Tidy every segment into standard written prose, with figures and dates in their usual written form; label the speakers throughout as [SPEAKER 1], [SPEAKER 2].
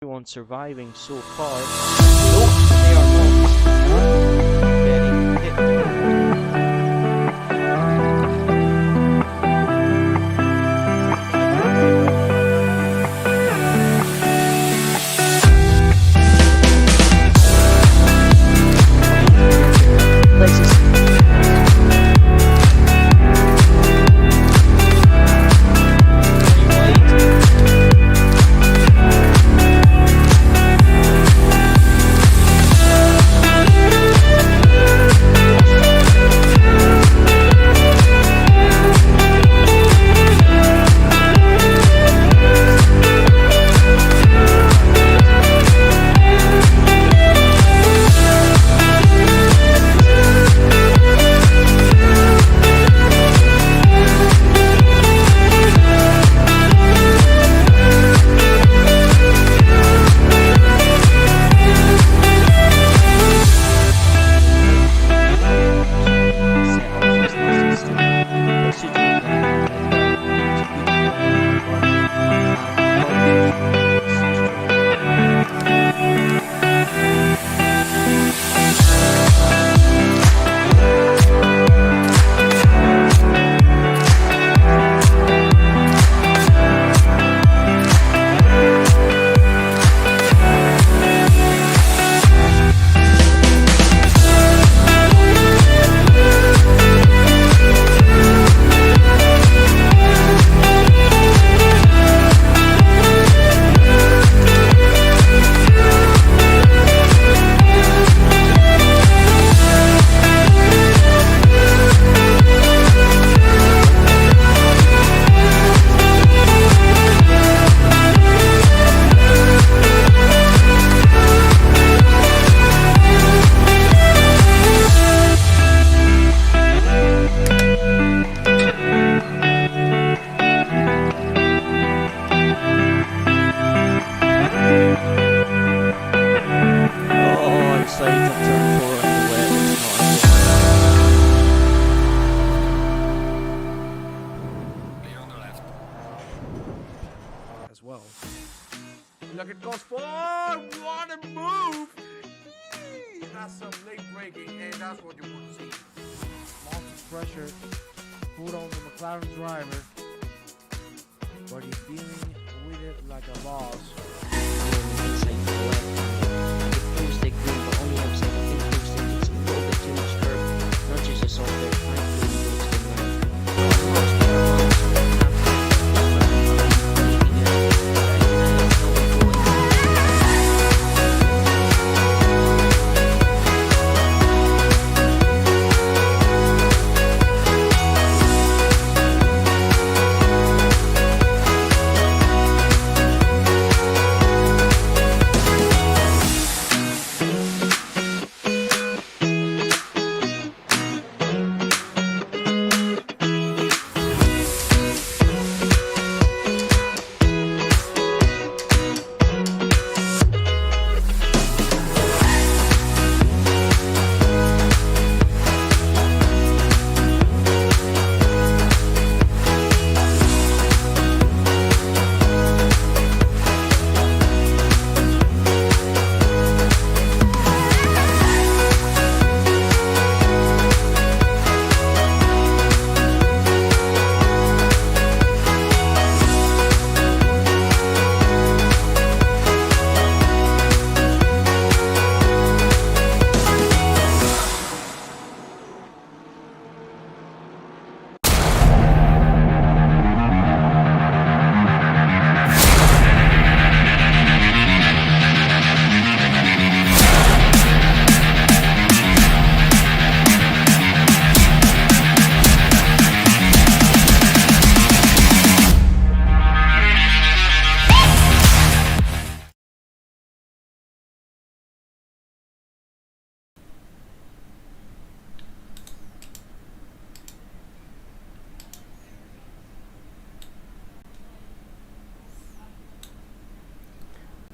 [SPEAKER 1] everyone surviving so far. Oh, they are not getting hit. Places.
[SPEAKER 2] Look at goes forward. What a move! That's some late braking, and that's what you want to see. Multi pressure put on the McLaren driver, but he's dealing with it like a boss.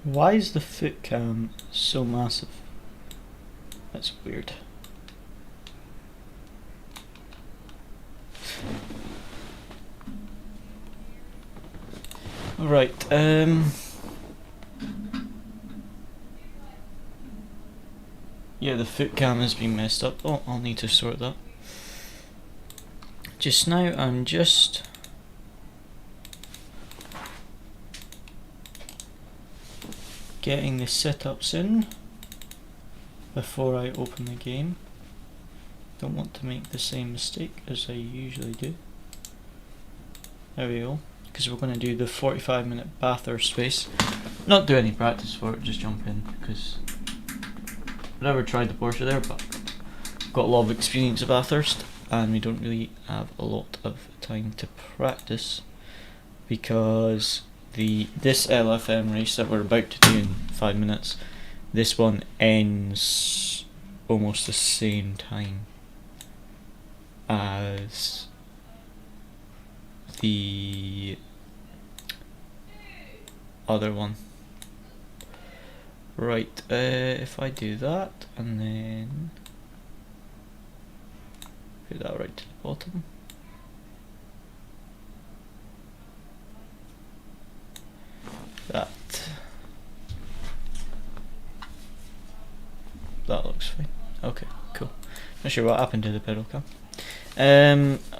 [SPEAKER 3] Why is the foot cam so massive? That's weird. Alright, Yeah, the foot cam has been messed up. Oh, I'll need to sort that. Just now I'm just getting the setups in before I open the game. Don't want to make the same mistake as I usually do. There we go. Because we're going to do the 45-minute Bathurst race. Not do any practice for it, just jump in. Because I've never tried the Porsche there, but got a lot of experience of Bathurst, and we don't really have a lot of time to practice because this LFM race that we're about to do in 5 minutes, this one ends almost the same time as the other one. Right, if I do that and then put that right to the bottom. That looks fine. Okay, cool. Not sure what happened to the pedal cam.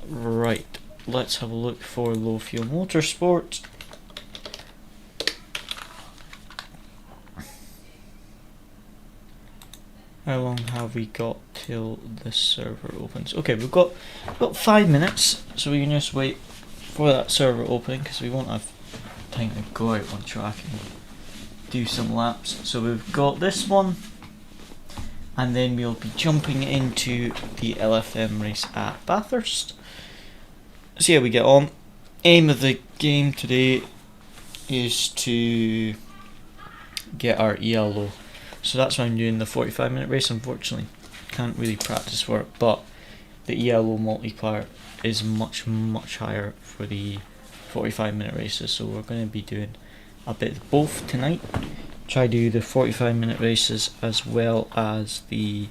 [SPEAKER 3] Right, let's have a look for low fuel Motorsport. How long have we got till the server opens? Okay, we've got 5 minutes, so we can just wait for that server opening because we won't have time to go out on track and do some laps. So we've got this one, and then we'll be jumping into the LFM race at Bathurst. See how we get on. Aim of the game today is to get our EL low. So that's why I'm doing the 45-minute race. Unfortunately, can't really practice for it, but the ELO multiplier is much higher for the 45-minute races. So we're going to be doing a bit of both tonight. Try to do the 45-minute races as well as the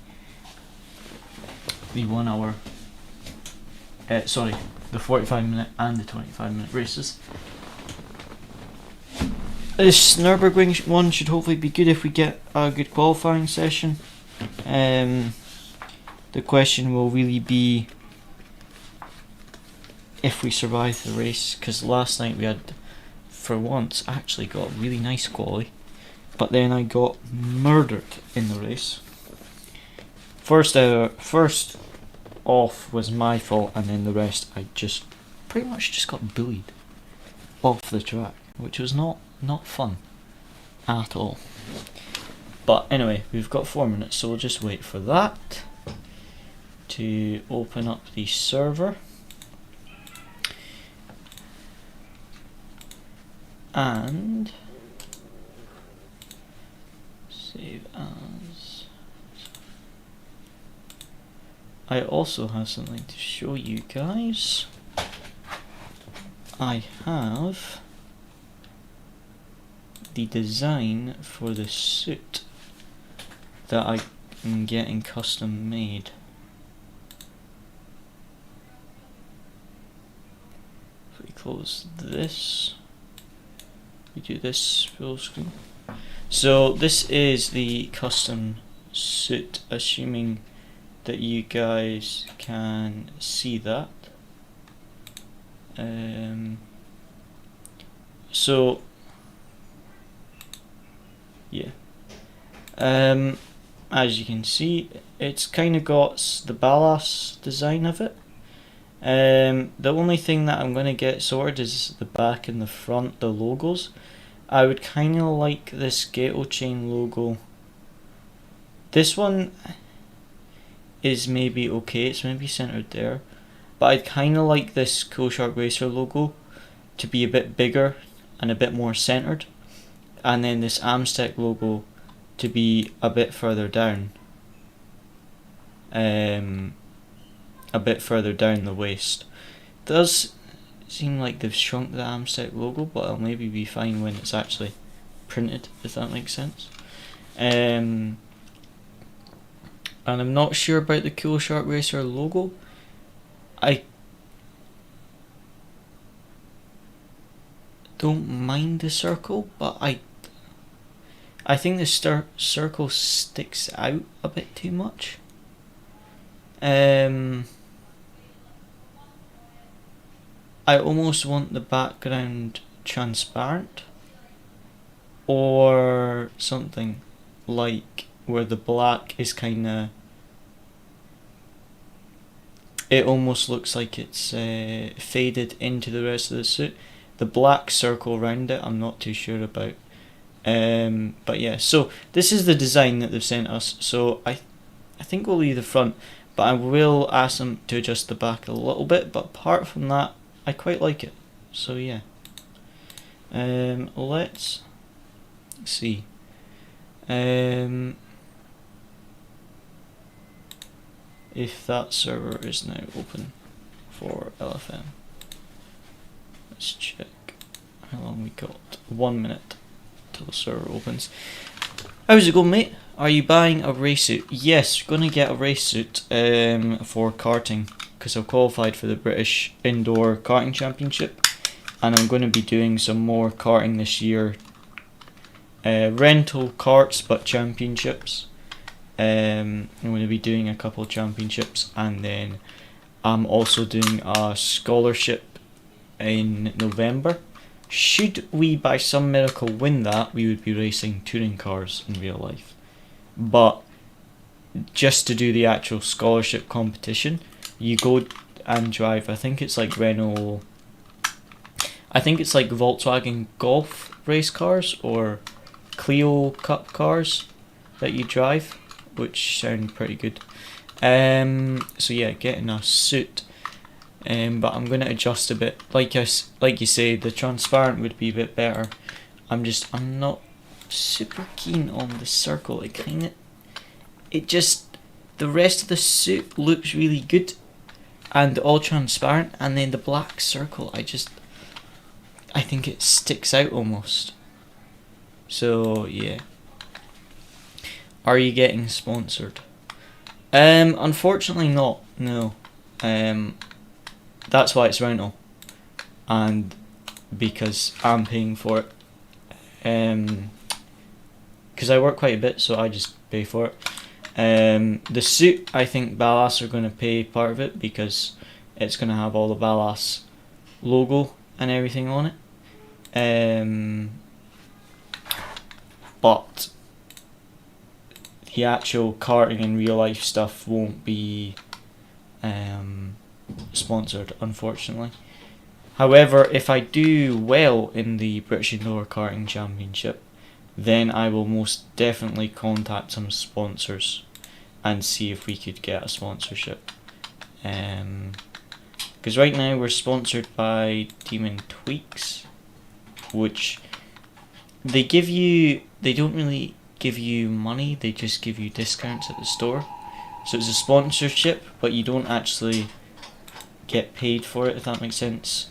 [SPEAKER 3] 1 hour. Sorry, the 45-minute and the 25-minute races. This Nürburgring one should hopefully be good if we get a good qualifying session. The question will really be if we survive the race, because last night we had, for once, actually got really nice quality, but then I got murdered in the race. First off was my fault, and then the rest I just pretty much just got bullied off the track, which was not fun at all. But anyway, we've got 4 minutes, so we'll just wait for that to open up the server. And save as. I also have something to show you guys. I have the design for the suit that I am getting custom made. If we close this, we do this full screen. So this is the custom suit, assuming that you guys can see that. So yeah, as you can see, it's kind of got the ballast design of it. The only thing that I'm going to get sorted is the back and the front, the logos. I would kind of like this Gato chain logo. This one is maybe okay, it's maybe centered there, but I'd kind of like this Cool Shark Racer logo to be a bit bigger and a bit more centered, and then this Amstec logo to be a bit further down, a bit further down the waist. It does seem like they've shrunk the Amstec logo, but it'll maybe be fine when it's actually printed, if that makes sense. And I'm not sure about the Cool Shark Racer logo. I don't mind the circle, but I think the circle sticks out a bit too much. I almost want the background transparent, or something like where the black is kinda, it almost looks like it's faded into the rest of the suit. The black circle around it I'm not too sure about. But yeah, so this is the design that they've sent us. So I think we'll leave the front, but I will ask them to adjust the back a little bit. But apart from that, I quite like it. So yeah, let's see. If that server is now open for LFM, let's check how long we got. 1 minute till the server opens. How's it going, mate? Are you buying a race suit? Yes, gonna get a race suit for karting, because I've qualified for the British Indoor Karting Championship, and I'm going to be doing some more karting this year. Rental karts, but championships. I'm going to be doing a couple of championships, and then I'm also doing a scholarship in November. Should we by some miracle win that, we would be racing touring cars in real life. But just to do the actual scholarship competition, you go and drive, I think it's like Volkswagen Golf race cars or Clio Cup cars that you drive, which sound pretty good. So yeah, getting a suit. But I'm going to adjust a bit. Like you say, the transparent would be a bit better. I'm not super keen on the circle. The rest of the suit looks really good and all transparent, and then the black circle, I think it sticks out almost. So yeah. Are you getting sponsored? Unfortunately not, no. That's why it's rental, and because I'm paying for it. Because I work quite a bit, so I just pay for it. The suit, I think Ballas are going to pay part of it, because it's going to have all the Ballas logo and everything on it. But the actual karting and real life stuff won't be sponsored, unfortunately. However, if I do well in the British Indoor Karting Championship, then I will most definitely contact some sponsors and see if we could get a sponsorship. Because right now we're sponsored by Demon Tweaks, which they don't really give you money, they just give you discounts at the store. So it's a sponsorship, but you don't actually get paid for it, if that makes sense.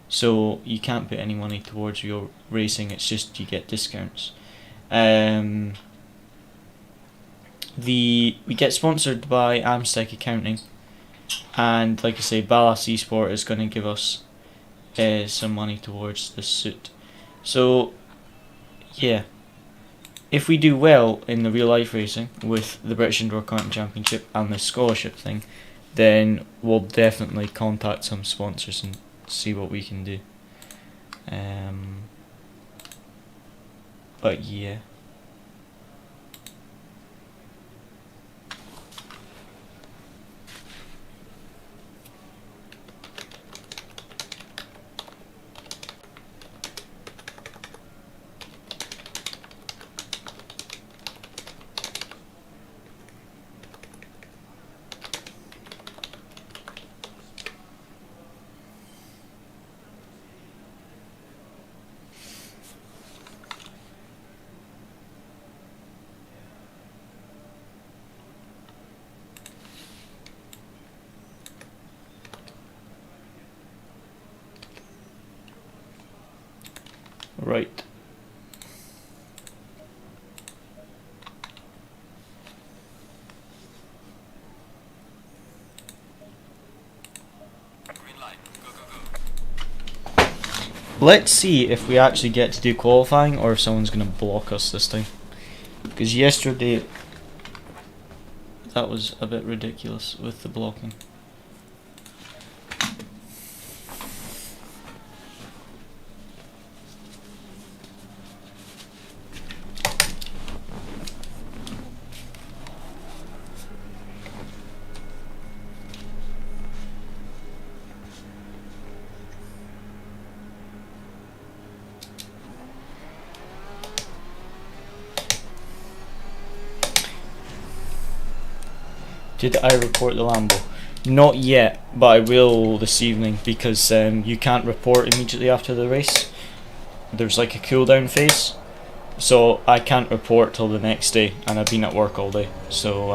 [SPEAKER 3] So you can't put any money towards your racing, it's just you get discounts. We get sponsored by Amstec Accounting, and like I say, Ballas Esport is going to give us some money towards the suit. So yeah, if we do well in the real life racing with the British Indoor Karting Championship and the scholarship thing, then we'll definitely contact some sponsors and see what we can do. But yeah. Right.
[SPEAKER 4] Green light. Go, go,
[SPEAKER 3] Let's see if we actually get to do qualifying or if someone's going to block us this time. because yesterday that was a bit ridiculous with the blocking. Did I report the Lambo? Not yet, but I will this evening, because you can't report immediately after the race. There's like a cooldown phase, so I can't report till the next day, and I've been at work all day, so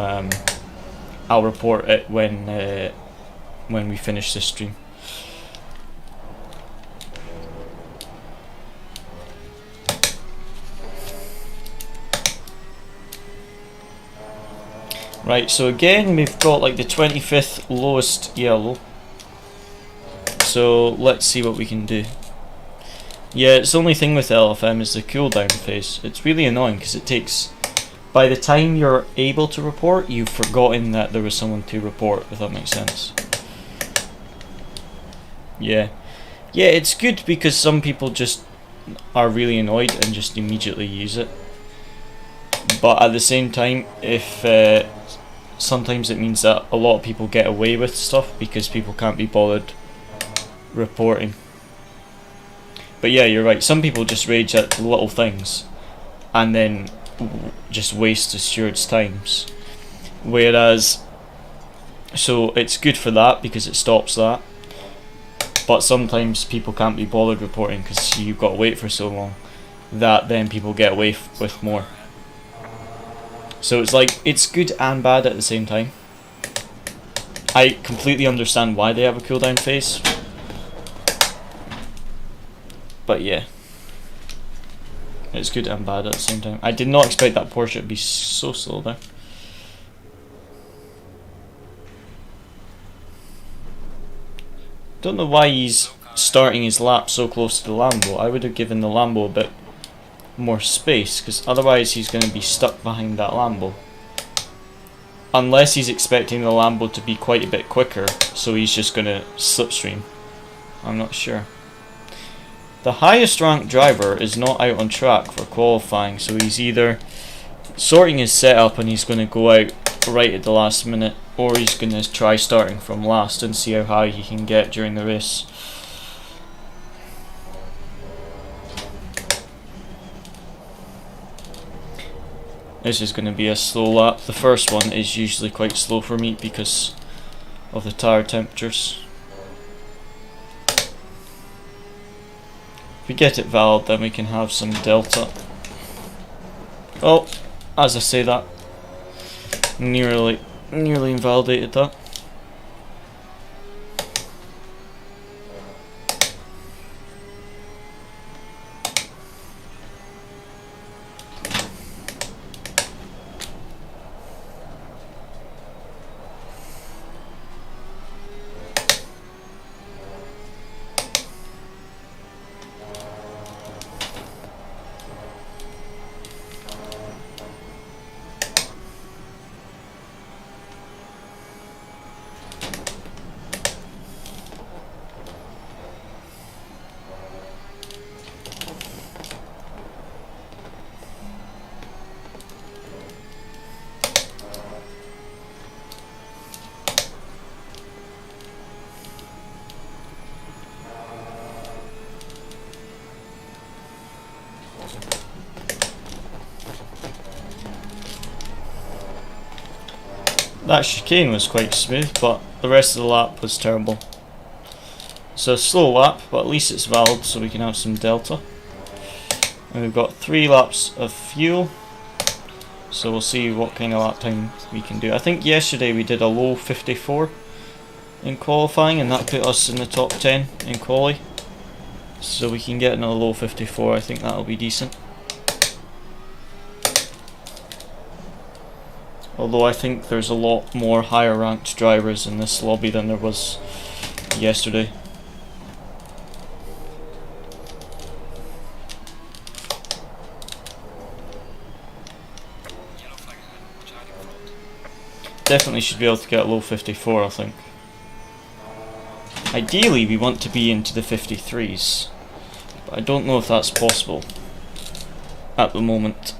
[SPEAKER 3] I'll report it when we finish this stream. Right, so again we've got like the 25th lowest yellow. So let's see what we can do. Yeah, it's the only thing with LFM is the cooldown phase. It's really annoying because it takes, by the time you're able to report, you've forgotten that there was someone to report, if that makes sense. Yeah. Yeah, it's good because some people just are really annoyed and just immediately use it. But at the same time, if sometimes it means that a lot of people get away with stuff because people can't be bothered reporting. But yeah, you're right, some people just rage at little things and then just waste the steward's times. Whereas, so it's good for that because it stops that. But sometimes people can't be bothered reporting because you've got to wait for so long that then people get away with more. So it's like, it's good and bad at the same time. I completely understand why they have a cooldown phase. But yeah, it's good and bad at the same time. I did not expect that Porsche to be so slow there. Don't know why he's starting his lap so close to the Lambo. I would have given the Lambo a bit more space, because otherwise he's going to be stuck behind that Lambo. Unless he's expecting the Lambo to be quite a bit quicker, so he's just going to slipstream. I'm not sure. The highest ranked driver is not out on track for qualifying, so he's either sorting his setup and he's going to go out right at the last minute, or he's going to try starting from last and see how high he can get during the race. This is going to be a slow lap. The first one is usually quite slow for me because of the tyre temperatures. If we get it valid, then we can have some delta. Oh, as I say that, nearly invalidated that. That chicane was quite smooth, but the rest of the lap was terrible. So a slow lap, but at least it's valid, so we can have some delta. And we've got 3 laps of fuel, so we'll see what kind of lap time we can do. I think yesterday we did a low 54 in qualifying, and that put us in the top 10 in quali. So we can get another low 54, I think that'll be decent. Although I think there's a lot more higher ranked drivers in this lobby than there was yesterday. definitely should be able to get a low 54, I think. Ideally we want to be into the 53s, but I don't know if that's possible at the moment.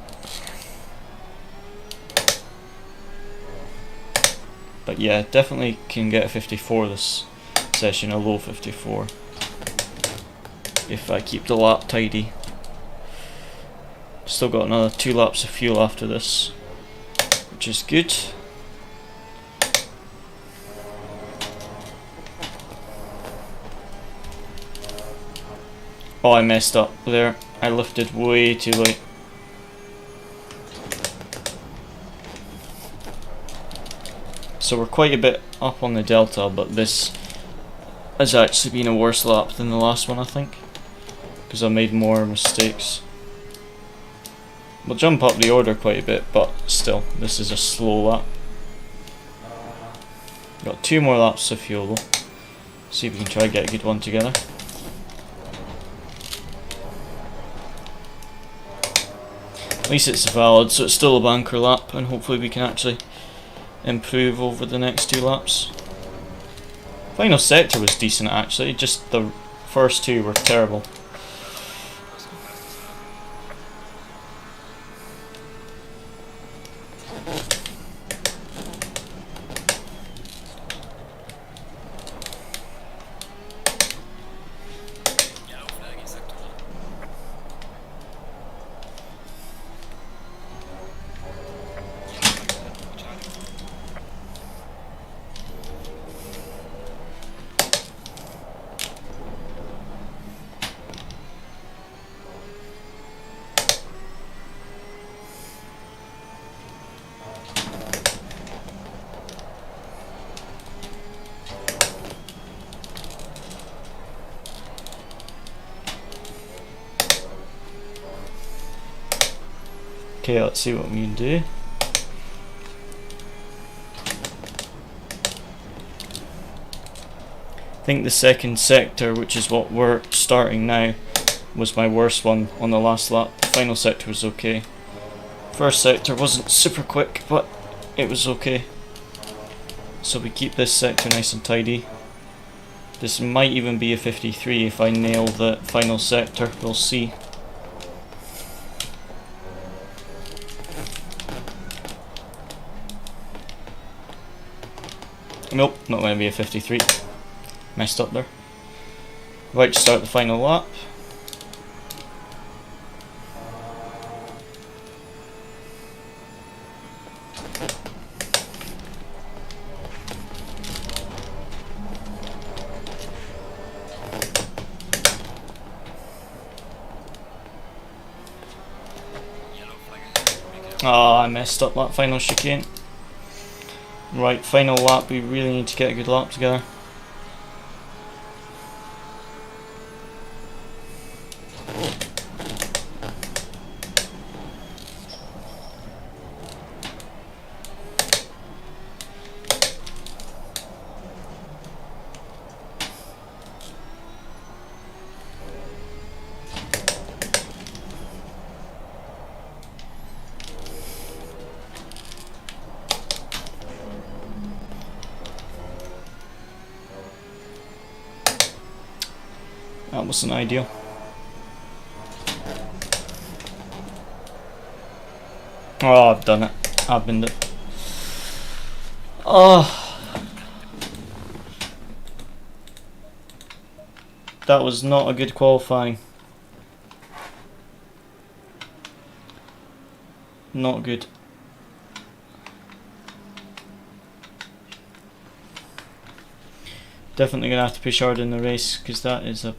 [SPEAKER 3] But yeah, definitely can get a 54 this session, a low 54, if I keep the lap tidy. Still got another 2 laps of fuel after this, which is good. Oh, I messed up there. I lifted way too late. So we're quite a bit up on the delta, but this has actually been a worse lap than the last one, I think, because I made more mistakes. We'll jump up the order quite a bit, but still, this is a slow lap. Got 2 more laps of fuel though. See if we can try to get a good one together. At least it's valid, so it's still a banker lap, and hopefully we can actually improve over the next 2 laps. Final sector was decent actually, just the first 2 were terrible. Okay, let's see what we can do. I think the second sector, which is what we're starting now, was my worst one on the last lap. The final sector was okay. First sector wasn't super quick, but it was okay. So we keep this sector nice and tidy. This might even be a 53 if I nail the final sector, we'll see. Nope, not going to be a 53. Messed up there. Right to start the final lap. Ah, I messed up that final chicane. Right, final lap, we really need to get a good lap together. That wasn't ideal. Oh, I've done it. I've been there. Oh, that was not a good qualifying. Not good. Definitely gonna have to push hard in the race because that is a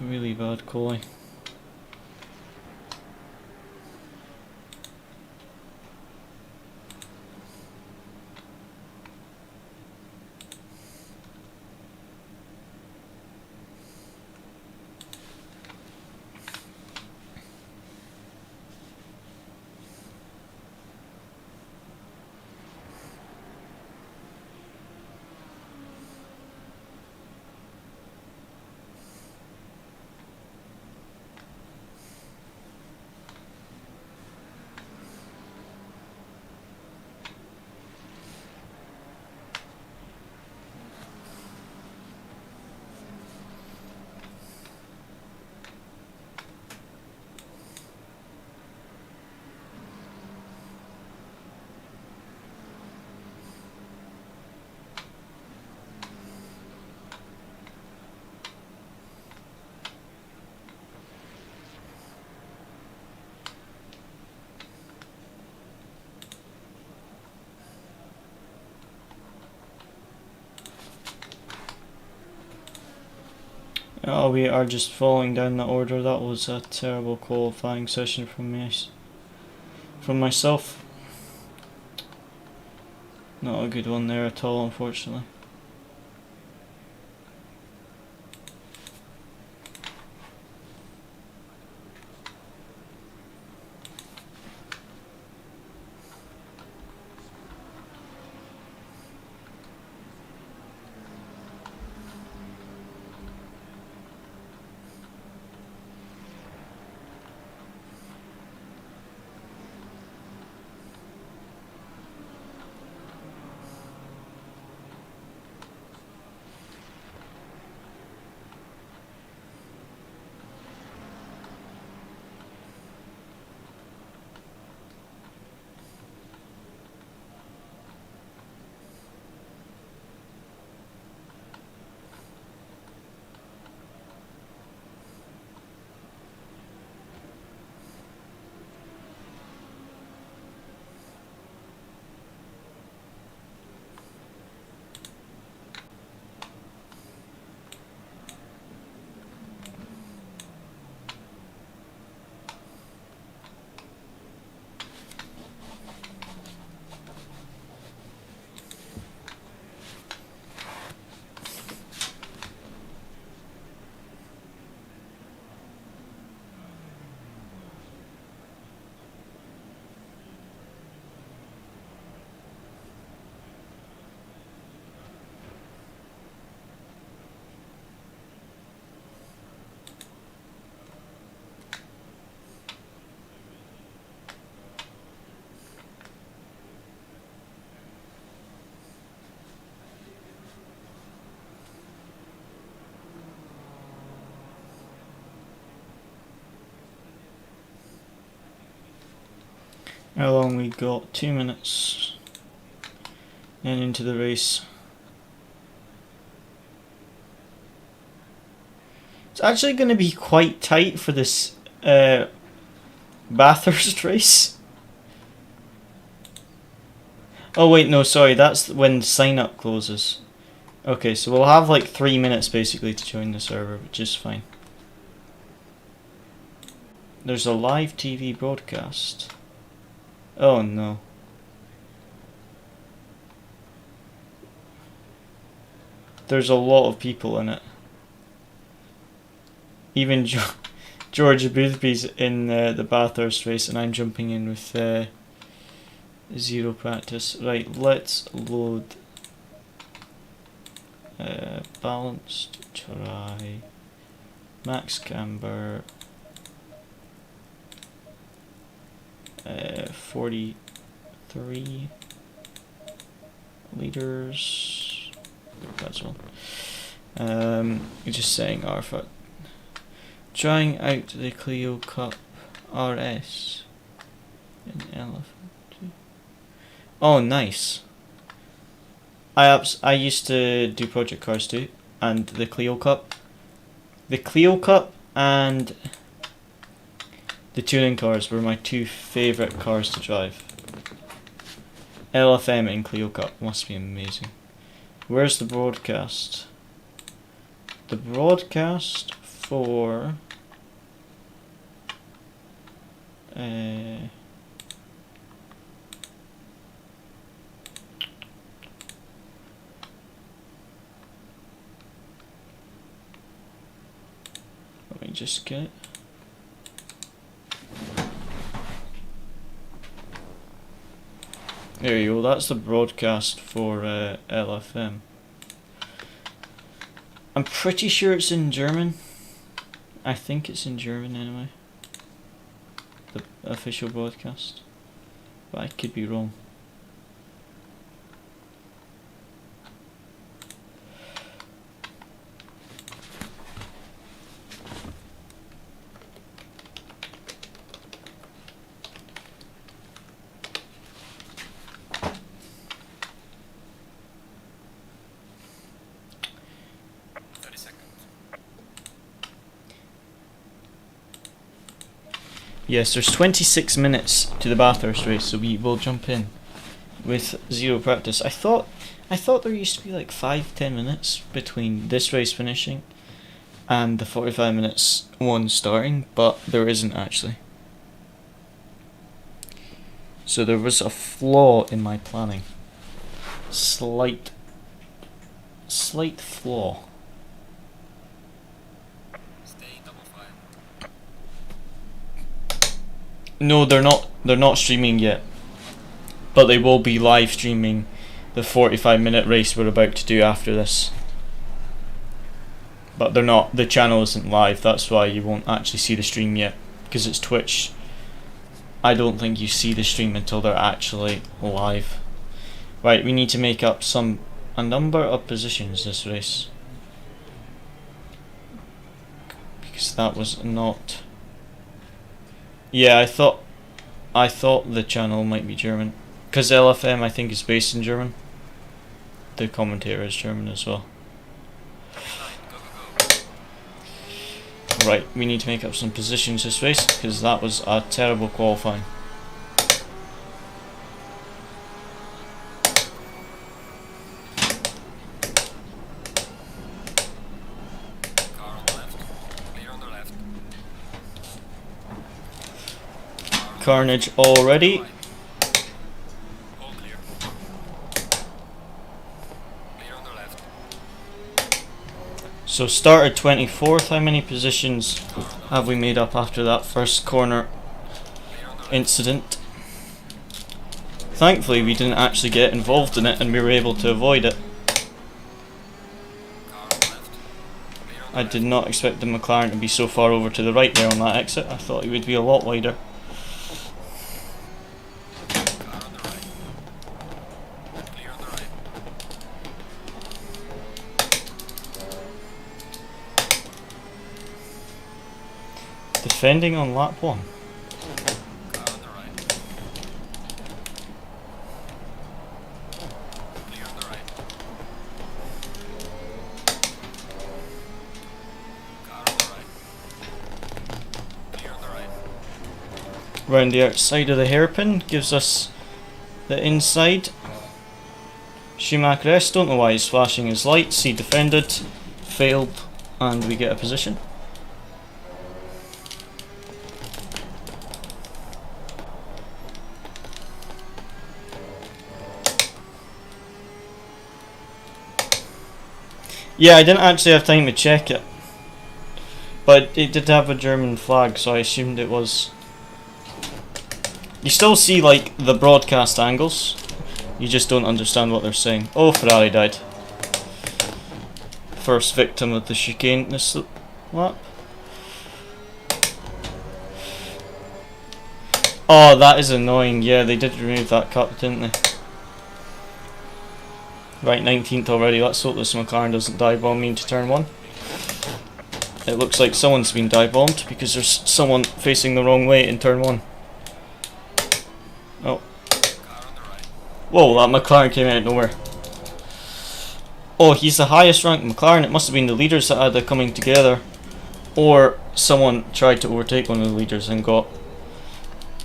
[SPEAKER 3] really bad quality. Oh, we are just falling down the order. That was a terrible qualifying session from me, from myself. Not a good one there at all, unfortunately. How long we got? 2 minutes. And into the race. It's actually going to be quite tight for this Bathurst race. Oh wait, no, sorry, that's when sign up closes. Okay, so we'll have like 3 minutes basically to join the server, which is fine. There's a live TV broadcast. Oh no. There's a lot of people in it. Even George Boothby's in the Bathurst race, and I'm jumping in with zero practice. Right, let's load balanced try, max camber, 43 liters. That's one. Just saying Alpha. Trying out the Clio Cup RS in LFM. Oh, nice. I used to do Project Cars too, and the Clio Cup. The Clio Cup and the touring cars were my two favourite cars to drive. LFM and Clio Cup must be amazing. Where's the broadcast? The broadcast for let me just get it. There you go, that's the broadcast for LFM. I'm pretty sure it's in German. I think it's in German anyway. The official broadcast. But I could be wrong. Yes, there's 26 minutes to the Bathurst race, so we will jump in with zero practice. I thought there used to be like 5-10 minutes between this race finishing and the 45 minutes one starting, but there isn't actually. So there was a flaw in my planning. Slight flaw. No, they're not streaming yet. But they will be live streaming the 45-minute race we're about to do after this. But they're not, the channel isn't live, that's why you won't actually see the stream yet. Because it's Twitch. I don't think you see the stream until they're actually live. Right, we need to make up a number of positions this race. Because that was not... Yeah, I thought the channel might be German. Because LFM I think is based in German. The commentator is German as well. Right, we need to make up some positions this race because that was a terrible qualifying. Carnage already. So started 24th, how many positions have we made up after that first corner incident? Thankfully we didn't actually get involved in it and we were able to avoid it. I did not expect the McLaren to be so far over to the right there on that exit. I thought it would be a lot wider. Defending on lap 1. Round the outside of the hairpin gives us the inside. Schumacher S, don't know why he's flashing his lights. He defended, failed, and we get a position. Yeah, I didn't actually have time to check it, but it did have a German flag, so I assumed it was. You still see like the broadcast angles, you just don't understand what they're saying. Oh, Ferrari died. First victim of the chicane this lap. Oh, that is annoying. Yeah, they did remove that cup, didn't they? Right, 19th already. Let's hope this McLaren doesn't dive bomb me into turn 1. It looks like someone's been dive bombed because there's someone facing the wrong way in turn 1. Oh. Whoa, that McLaren came out of nowhere. Oh, he's the highest ranked McLaren. It must have been the leaders that had it coming together. Or someone tried to overtake one of the leaders and got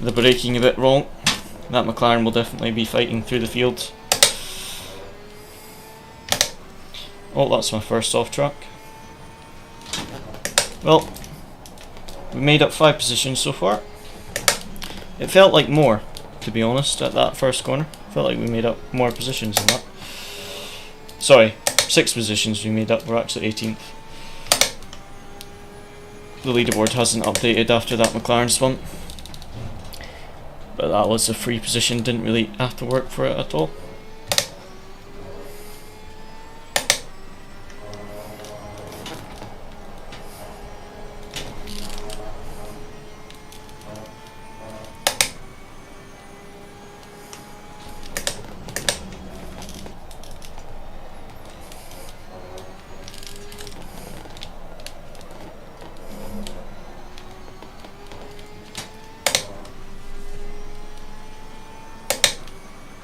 [SPEAKER 3] the braking a bit wrong. That McLaren will definitely be fighting through the field. Oh, that's my first off track. Well, we made up 5 positions so far. It felt like more, to be honest, at that first corner. Felt like we made up more positions than that. Sorry, 6 positions we made up. We're actually 18th. The leaderboard hasn't updated after that McLaren spun. But that was a free position, didn't really have to work for it at all.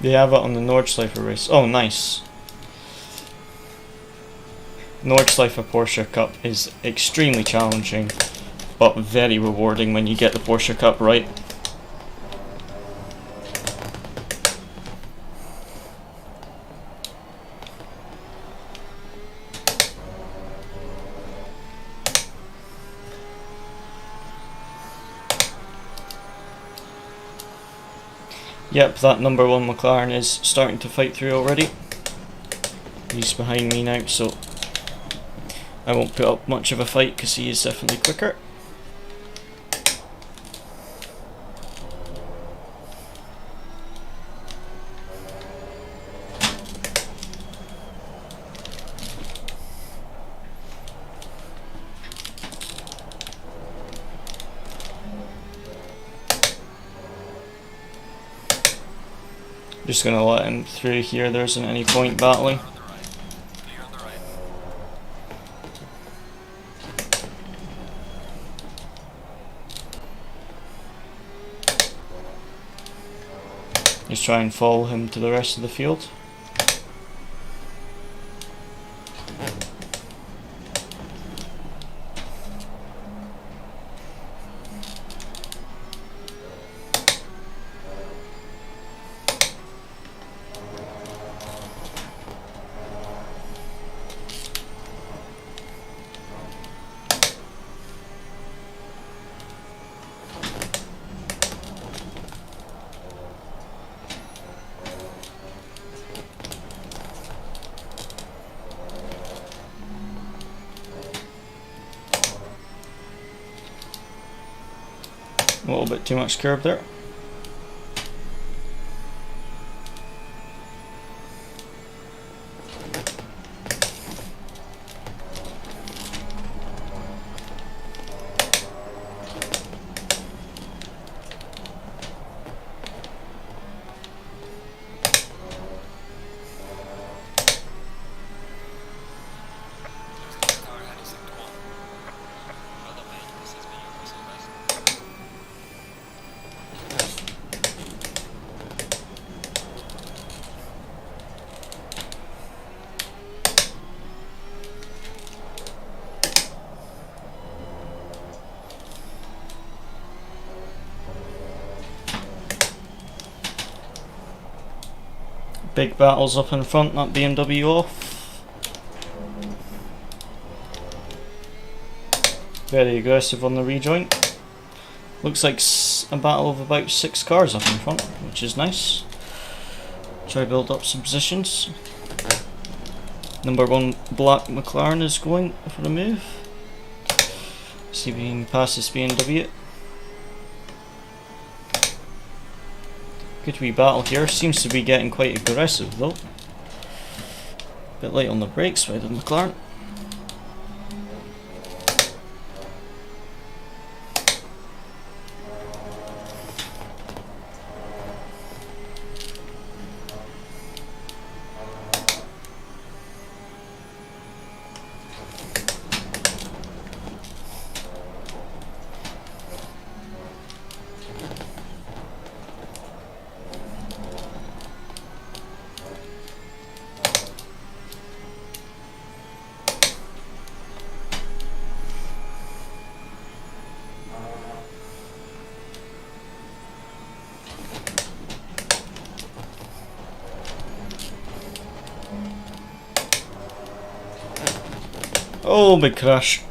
[SPEAKER 3] They have it on the Nordschleifer race. Oh, nice. Nordschleifer Porsche Cup is extremely challenging, but very rewarding when you get the Porsche Cup right. Yep, that number 1 McLaren is starting to fight through already. He's behind me now, so I won't put up much of a fight because he is definitely quicker. Just gonna let him through here, there isn't any point battling. Just try and follow him to the rest of the field. A little bit too much curve there. Big battles up in front, that BMW off. Very aggressive on the rejoin. Looks like a battle of about 6 cars up in front, which is nice. Try build up some positions. Number 1 black McLaren is going for the move. See if he can pass this BMW. Good wee battle here, seems to be getting quite aggressive though. Bit light on the brakes by the McLaren. Oh, big crash.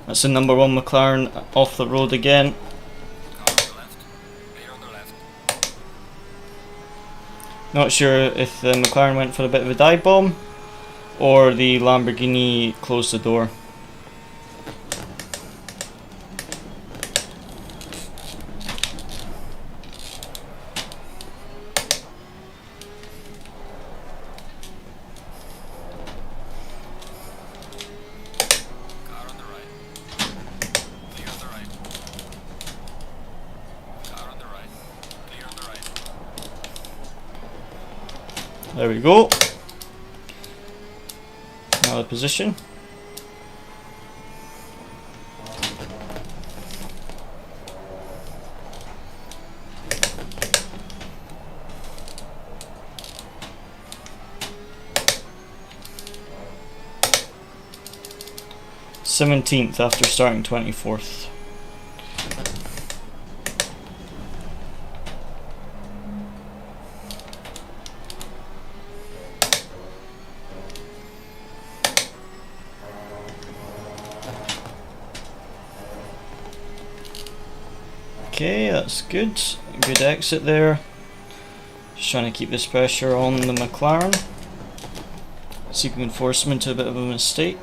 [SPEAKER 3] That's the number 1 McLaren off the road again. Not sure if the McLaren went for a bit of a dive bomb or the Lamborghini closed the door. There we go. Another position. '17th after starting 24th. Okay, that's good. Good exit there. Just trying to keep this pressure on the McLaren. See if we can force him into a bit of a mistake.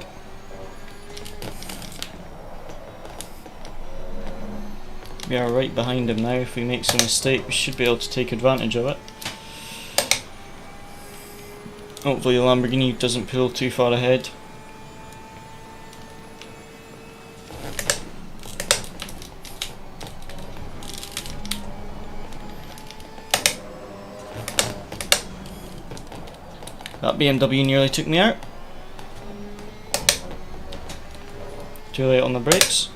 [SPEAKER 3] We are right behind him now. If he makes a mistake, we should be able to take advantage of it. Hopefully the Lamborghini doesn't pull too far ahead. That BMW nearly took me out. Too late on the brakes.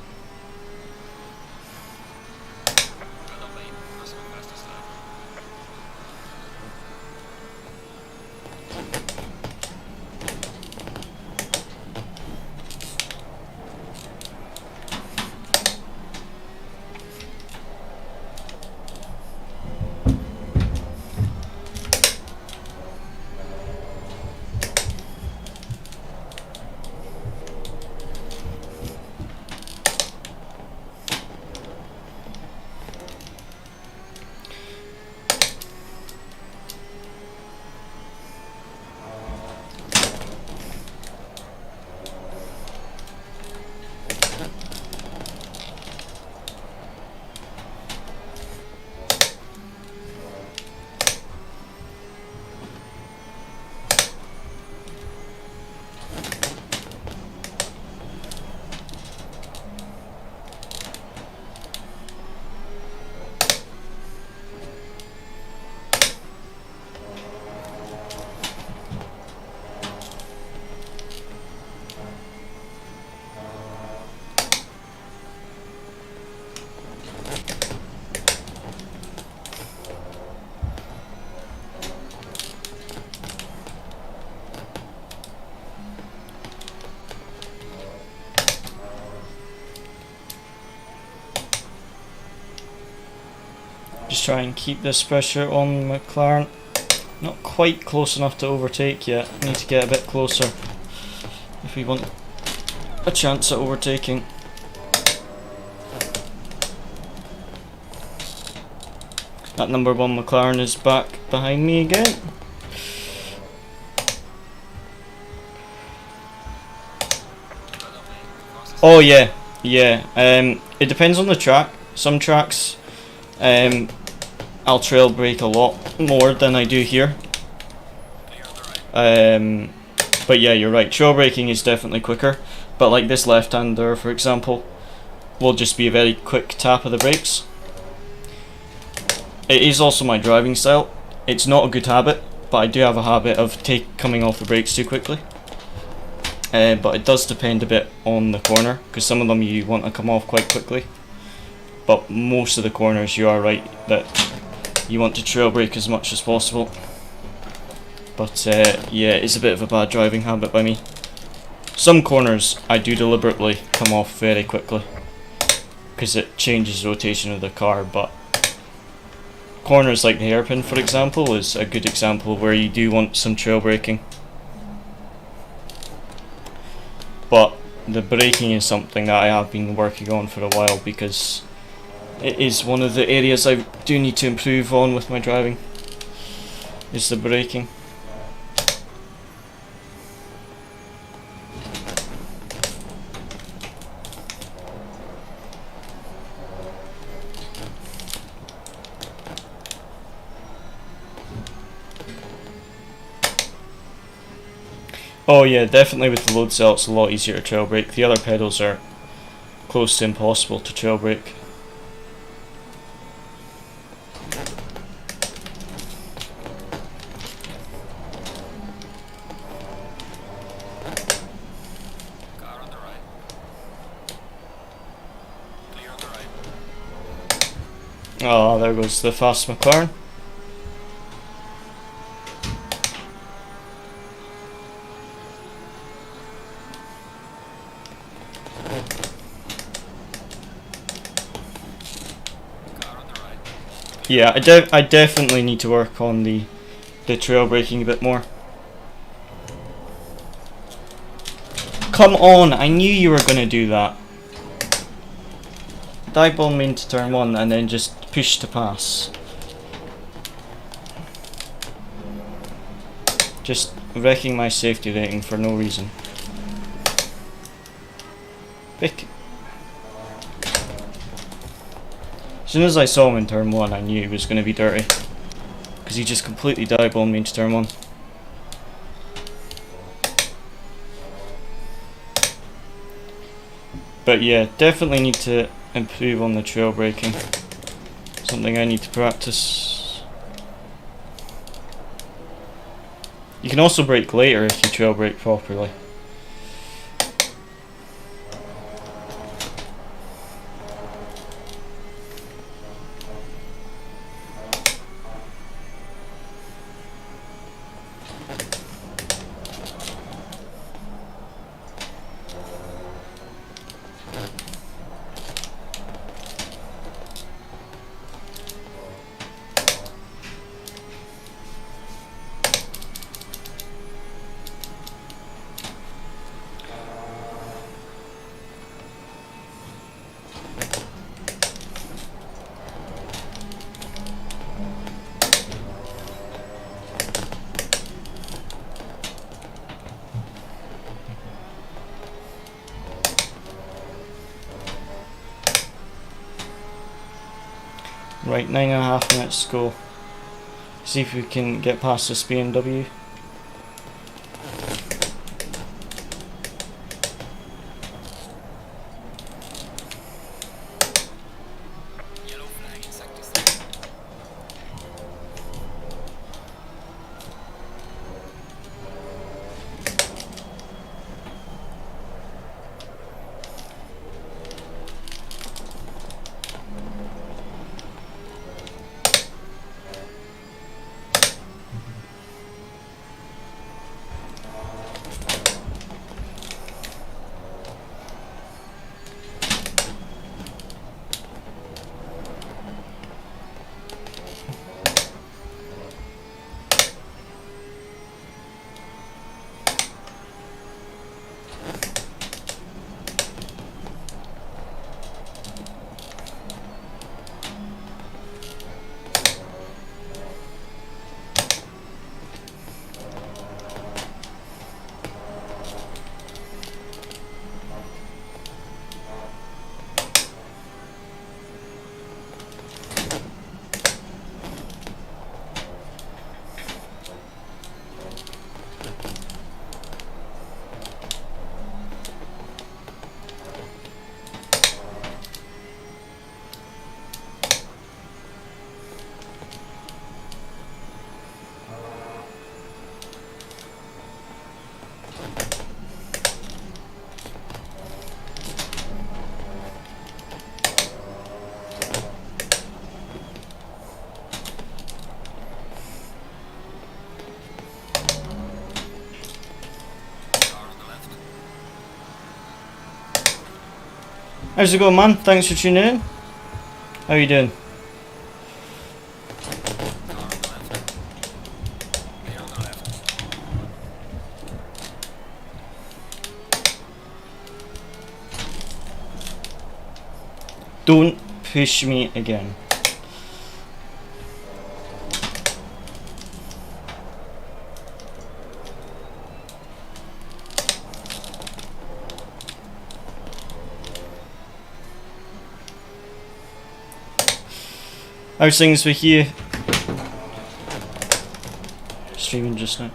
[SPEAKER 3] Just try and keep this pressure on McLaren. Not quite close enough to overtake yet. Need to get a bit closer if we want a chance at overtaking. That number 1 McLaren is back behind me again. Oh yeah, yeah. It depends on the track. Some tracks I'll trail brake a lot more than I do here. But yeah, you're right. Trail braking is definitely quicker. But like this left-hander, for example, will just be a very quick tap of the brakes. It is also my driving style. It's not a good habit, but I do have a habit of coming off the brakes too quickly. But it does depend a bit on the corner, because some of them you want to come off quite quickly. But most of the corners you are right that you want to trail brake as much as possible. But yeah, it's a bit of a bad driving habit by me. Some corners I do deliberately come off very quickly because it changes the rotation of the car, but corners like the hairpin, for example, is a good example where you do want some trail braking. But the braking is something that I have been working on for a while because it is one of the areas I do need to improve on with my driving, is the braking. Oh yeah, definitely with the load cell it's a lot easier to trail brake. The other pedals are close to impossible to trail brake.
[SPEAKER 4] Car on the right. Clear on the right.
[SPEAKER 3] Oh, there goes the fast McLaren. Yeah, I definitely need to work on the trail braking a bit more. Come on, I knew you were going to do that. Dive bomb into turn 1 and then just push to pass. Just wrecking my safety rating for no reason. Vic. As soon as I saw him in turn 1, I knew he was going to be dirty. Because he just completely dive-bombed me into turn 1. But yeah, definitely need to improve on the trail braking. Something I need to practice. You can also brake later if you trail brake properly. Right, 9.5 minutes to go. See if we can get past this BMW.
[SPEAKER 4] Yellow flag in sector 3.
[SPEAKER 3] How's it going, man? Thanks for tuning in. How you doing?
[SPEAKER 4] Car on the left. Clear on the left.
[SPEAKER 3] Don't push me again. How's things with you? Streaming just now.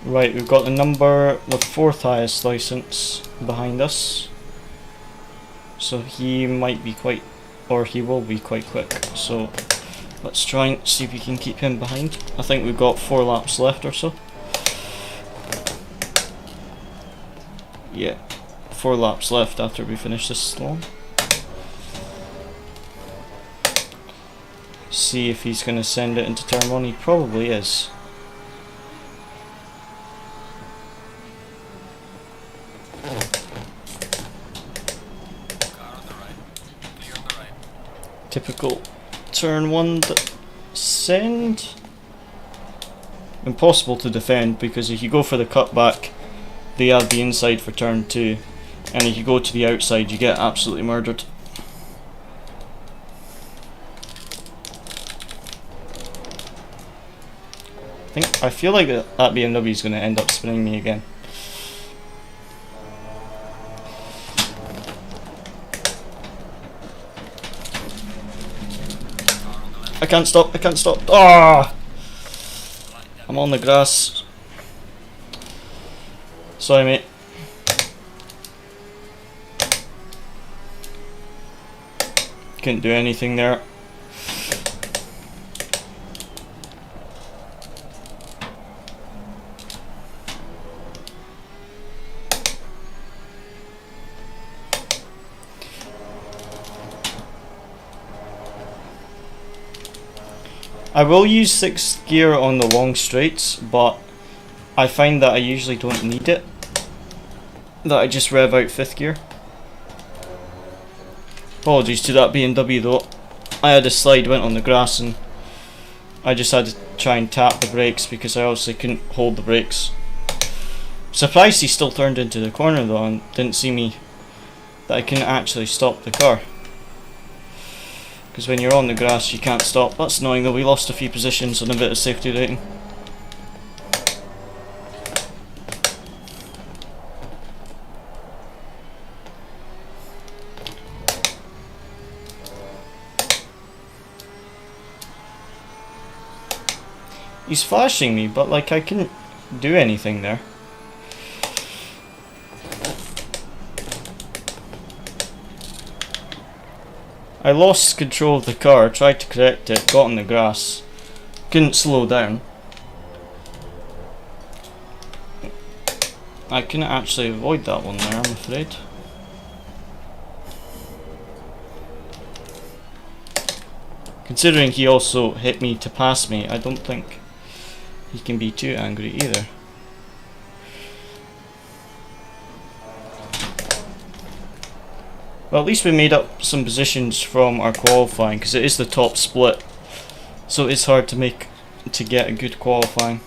[SPEAKER 3] Right, we've got the number with 4th highest license behind us. So he might be quite, or he will be quite quick. So Let's try and see if we can keep him behind. I think we've got 4 laps left or so. Yeah, 4 laps left after we finish this slalom. See if he's going to send it into turn 1. He probably is. Typical turn 1 send. Impossible to defend because if you go for the cutback, they have the inside for turn 2, and if you go to the outside, you get absolutely murdered. I feel like that BMW is going to end up spinning me again. I can't stop, I can't stop. Ah! I'm on the grass. Sorry, mate. Couldn't do anything there. I will use 6th gear on the long straights, but I find that I usually don't need it. That I just rev out 5th gear. Apologies to that BMW though. I had a slide, went on the grass, and I just had to try and tap the brakes because I obviously couldn't hold the brakes. Surprised he still turned into the corner though and didn't see me, that I couldn't actually stop the car. Because when you're on the grass you can't stop. That's annoying though, we lost a few positions on a bit of safety rating. He's flashing me, but like I couldn't do anything there. I lost control of the car, tried to correct it, got on the grass, couldn't slow down. I couldn't actually avoid that one there, I'm afraid. Considering he also hit me to pass me, I don't think he can be too angry either. Well, at least we made up some positions from our qualifying, because it is the top split, so it's hard to get a good qualifying.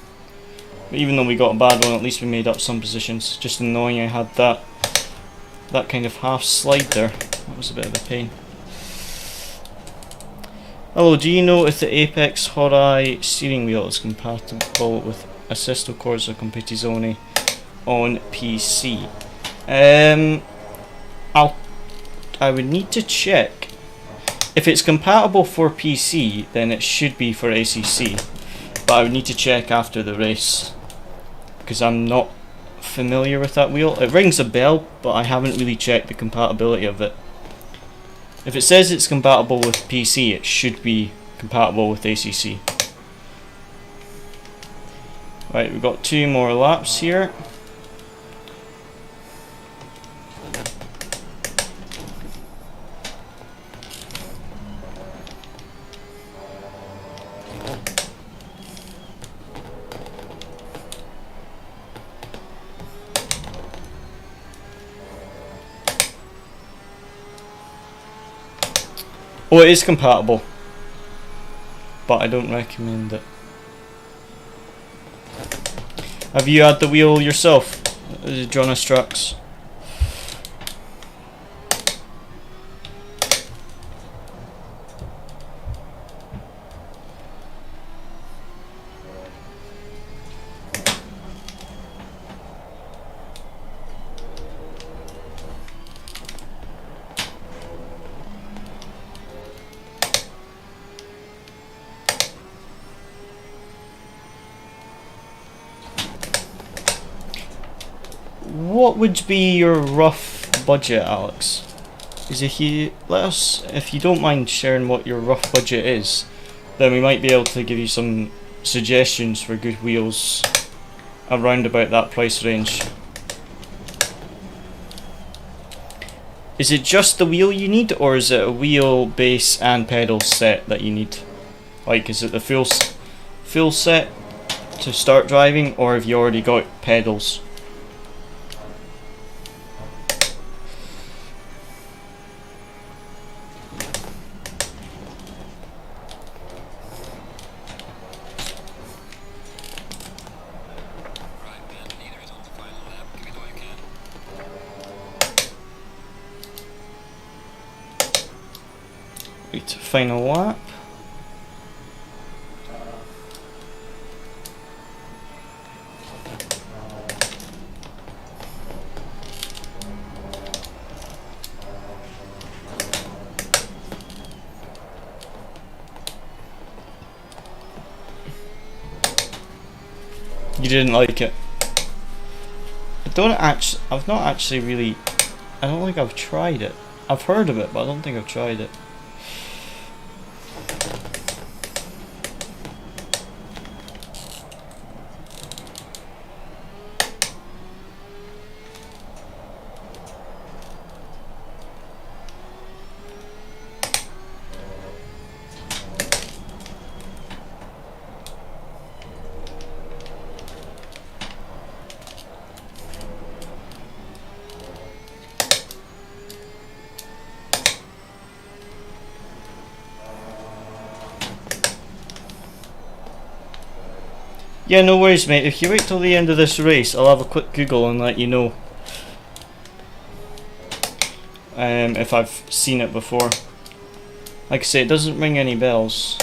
[SPEAKER 3] But even though we got a bad one, at least we made up some positions. Just annoying I had that kind of half slide there. That was a bit of a pain. Hello, do you know if the Apex Horai steering wheel is compatible with Assetto Corsa Competizione on PC? I would need to check. If it's compatible for PC, then it should be for ACC, but I would need to check after the race because I'm not familiar with that wheel. It rings a bell, but I haven't really checked the compatibility of it. If it says it's compatible with PC, it should be compatible with ACC. Right, we've got 2 more laps here. Oh, it is compatible, but I don't recommend it. Have you had the wheel yourself, Jonas Strax? What would be your rough budget, Alex? Is if you let us, if you don't mind sharing what your rough budget is, then we might be able to give you some suggestions for good wheels around about that price range. Is it just the wheel you need, or is it a wheel, base and pedal set that you need? Like, is it the full set to start driving, or have you already got pedals? Right, final lap. You didn't like it. I've not actually really, I don't think I've tried it. I've heard of it, but I don't think I've tried it. Yeah, no worries, mate. If you wait till the end of this race, I'll have a quick Google and let you know if I've seen it before. Like I say, it doesn't ring any bells,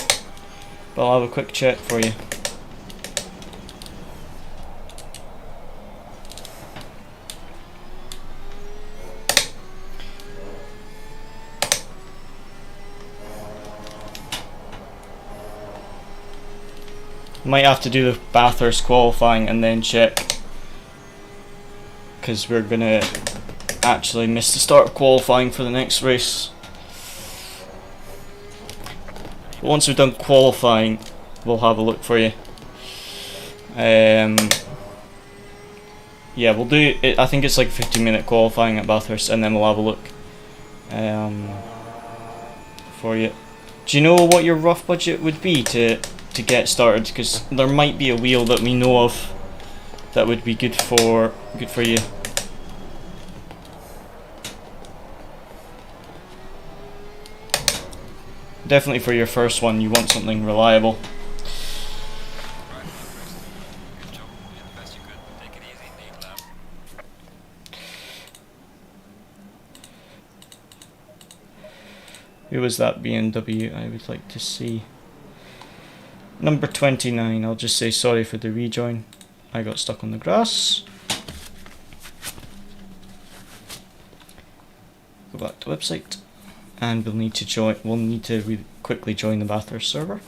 [SPEAKER 3] but I'll have a quick check for you. Might have to do the Bathurst qualifying and then check, because we're gonna actually miss the start of qualifying for the next race. But once we've done qualifying, we'll have a look for you. Yeah, we'll do it. I think it's like 15-minute qualifying at Bathurst, and then we'll have a look for you. Do you know what your rough budget would be to get started? Because there might be a wheel that we know of that would be good for you. Definitely for your first one, you want something reliable. Who was that BMW I would like to see? Number 29, I'll just say sorry for the rejoin. I got stuck on the grass. Go back to website, and we'll need to join. We'll need to quickly join the Bathurst server.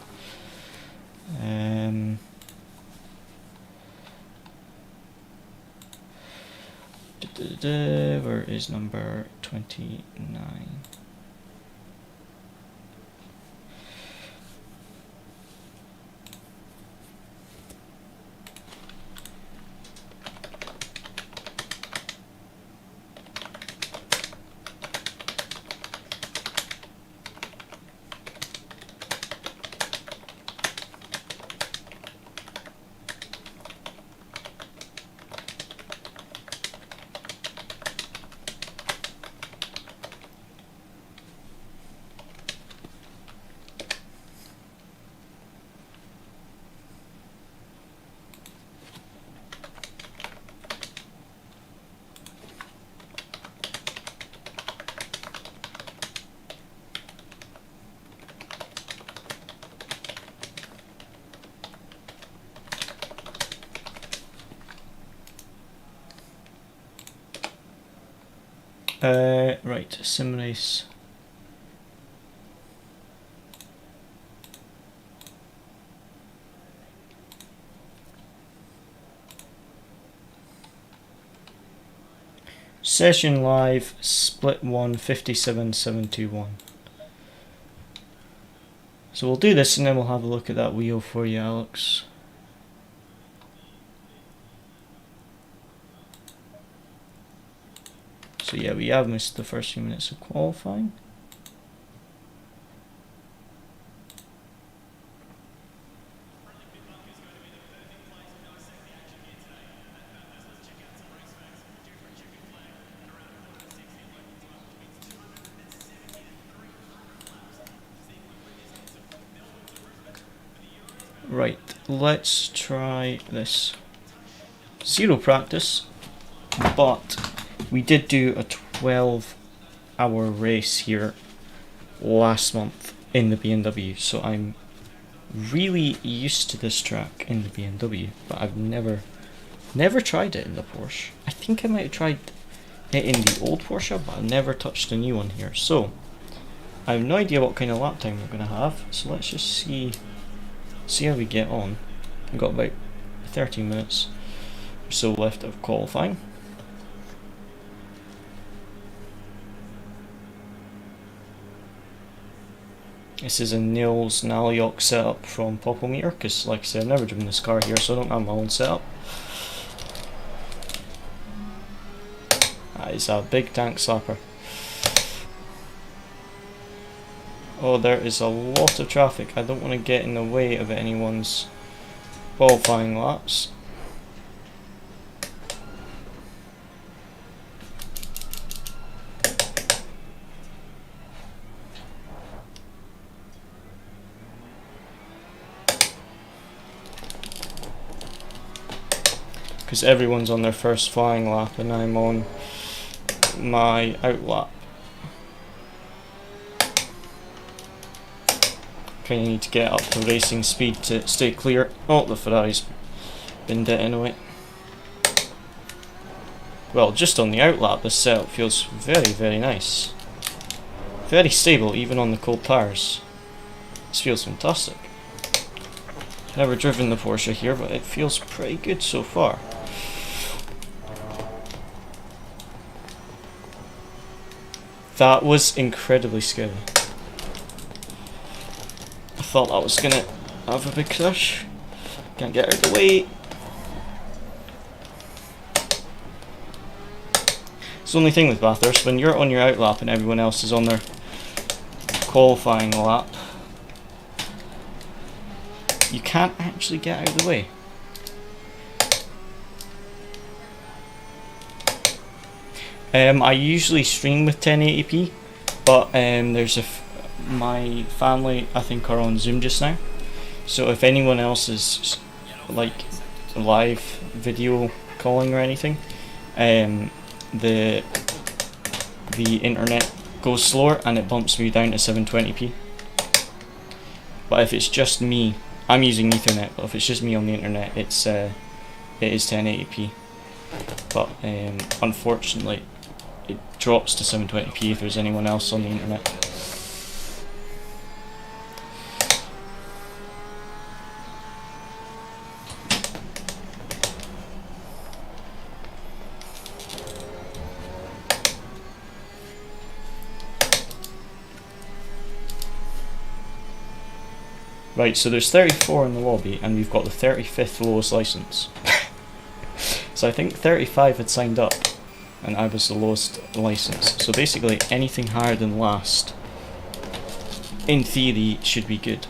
[SPEAKER 3] Where is number 29? Right, sim race. Session live, split 1, 57,721. So we'll do this and then we'll have a look at that wheel for you, Alex. So yeah, we have missed the first few minutes of qualifying. Right, let's try this. Zero practice, but we did do a 12-hour race here last month in the BMW, so I'm really used to this track in the BMW, but I've never tried it in the Porsche. I think I might have tried it in the old Porsche, but I've never touched a new one here. So I have no idea what kind of lap time we're going to have, so let's just see how we get on. We've got about 13 minutes or so left of qualifying. This is a Nils Naliok setup from Popometer, because like I said, I've never driven this car here, so I don't have my own setup. That is a big tank slapper. Oh, there is a lot of traffic. I don't want to get in the way of anyone's qualifying laps. Because everyone's on their first flying lap and I'm on my out lap. Kind of need to get up to racing speed to stay clear. Oh, the Ferrari's been getting away. Well, just on the out lap, this setup feels very, very nice. Very stable, even on the cold tires. This feels fantastic. Never driven the Porsche here, but it feels pretty good so far. That was incredibly scary. I thought I was gonna have a big crash. Can't get out of the way. It's the only thing with Bathurst, when you're on your out lap and everyone else is on their qualifying lap, you can't actually get out of the way. I usually stream with 1080p, but there's my family I think are on Zoom just now, so if anyone else is like live video calling or anything, the internet goes slower and it bumps me down to 720p. But if it's just me, I'm using Ethernet, but if it's just me on the internet, it is 1080p. But unfortunately, it drops to 720p if there's anyone else on the internet. Right, so there's 34 in the lobby, and we've got the 35th lowest license. So I think 35 had signed up, and I was the lowest license. So basically, anything higher than last, in theory, should be good.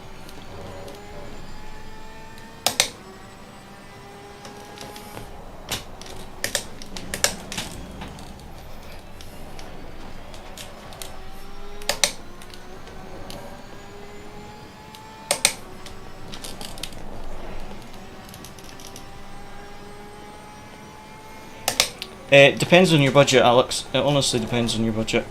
[SPEAKER 3] It depends on your budget, Alex. It honestly depends on your budget.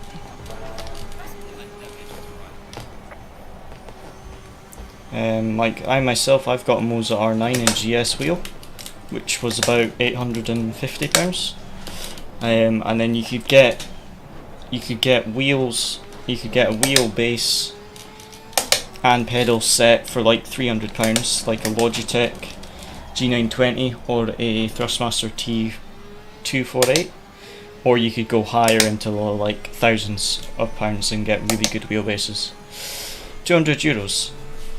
[SPEAKER 3] Like I myself, I've got a Moza R9 and GS wheel, which was about £850. And then you could get wheels. You could get a wheel base and pedal set for like £300, like a Logitech G920 or a Thrustmaster T248, or you could go higher into like thousands of pounds and get really good wheelbases. €200.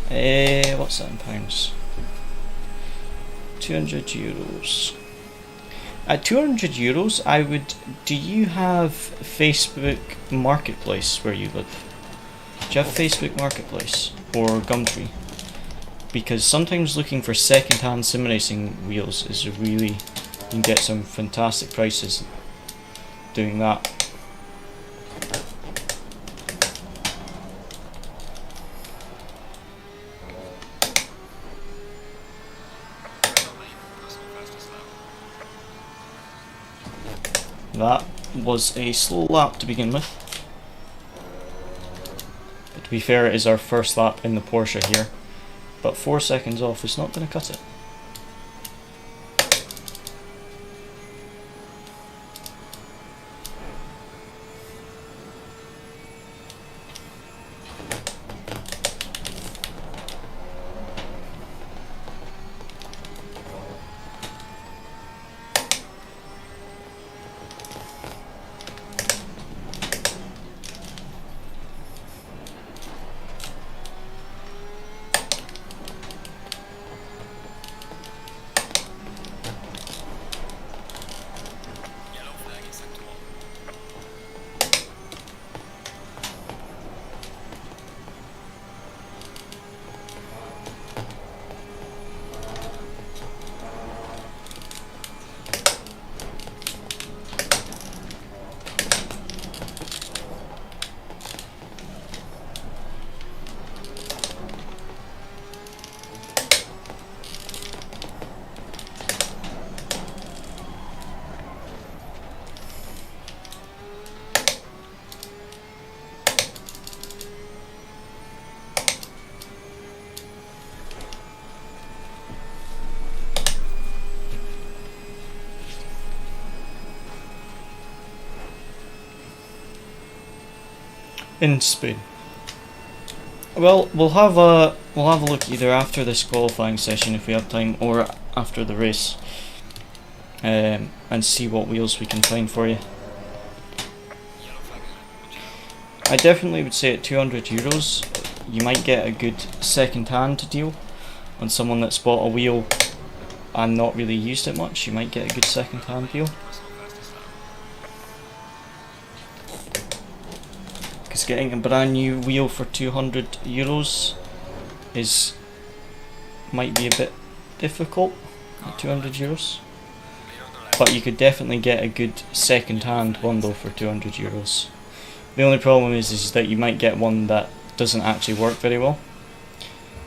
[SPEAKER 3] What's that in pounds? €200. At €200, I would. Do you have Facebook Marketplace where you live? Do you have Facebook Marketplace or Gumtree? Because sometimes looking for second-hand sim racing wheels is really, you can get some fantastic prices doing that. That was a slow lap to begin with. But to be fair, it is our first lap in the Porsche here. But 4 seconds off is not going to cut it. In Spain. Well, we'll have a look either after this qualifying session if we have time, or after the race, and see what wheels we can find for you. I definitely would say at €200 you might get a good second-hand deal on someone that's bought a wheel and not really used it much. You might get a good second-hand deal. Getting a brand new wheel for €200 might be a bit difficult at €200, but you could definitely get a good second-hand bundle for €200. The only problem is that you might get one that doesn't actually work very well,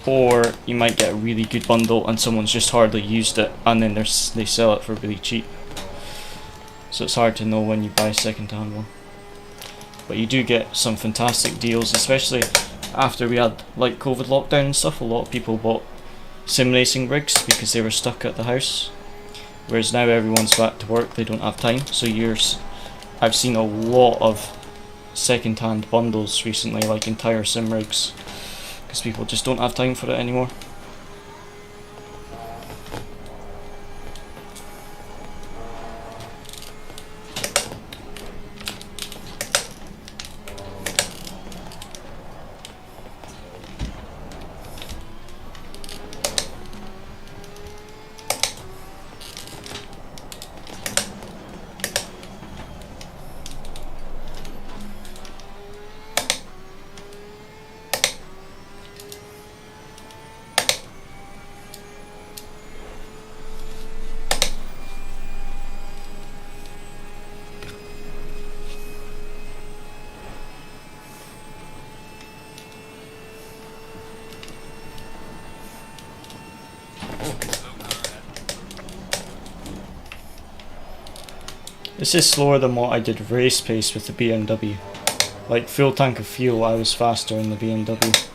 [SPEAKER 3] or you might get a really good bundle and someone's just hardly used it and then they sell it for really cheap. So it's hard to know when you buy a second-hand one. But you do get some fantastic deals, especially after we had like COVID lockdown and stuff. A lot of people bought sim racing rigs because they were stuck at the house, whereas now everyone's back to work, they don't have time. So I've seen a lot of second-hand bundles recently, like entire sim rigs, because people just don't have time for it anymore. This is slower than what I did race pace with the BMW. Like full tank of fuel, I was faster in the BMW.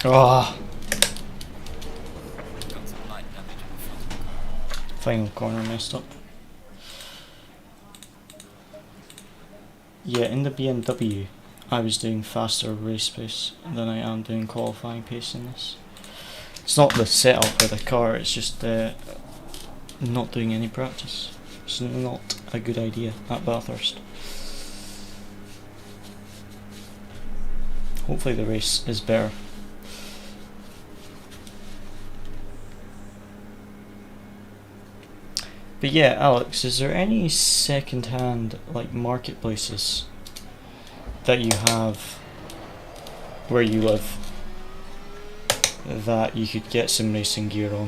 [SPEAKER 3] Ah. Final corner messed up. Yeah, in the BMW, I was doing faster race pace than I am doing qualifying pace in this. It's not the setup of the car, it's just not doing any practice. It's not a good idea at Bathurst. hopefully the race is better. But yeah, Alex, is there any second-hand like marketplaces that you have where you live that you could get some racing gear on?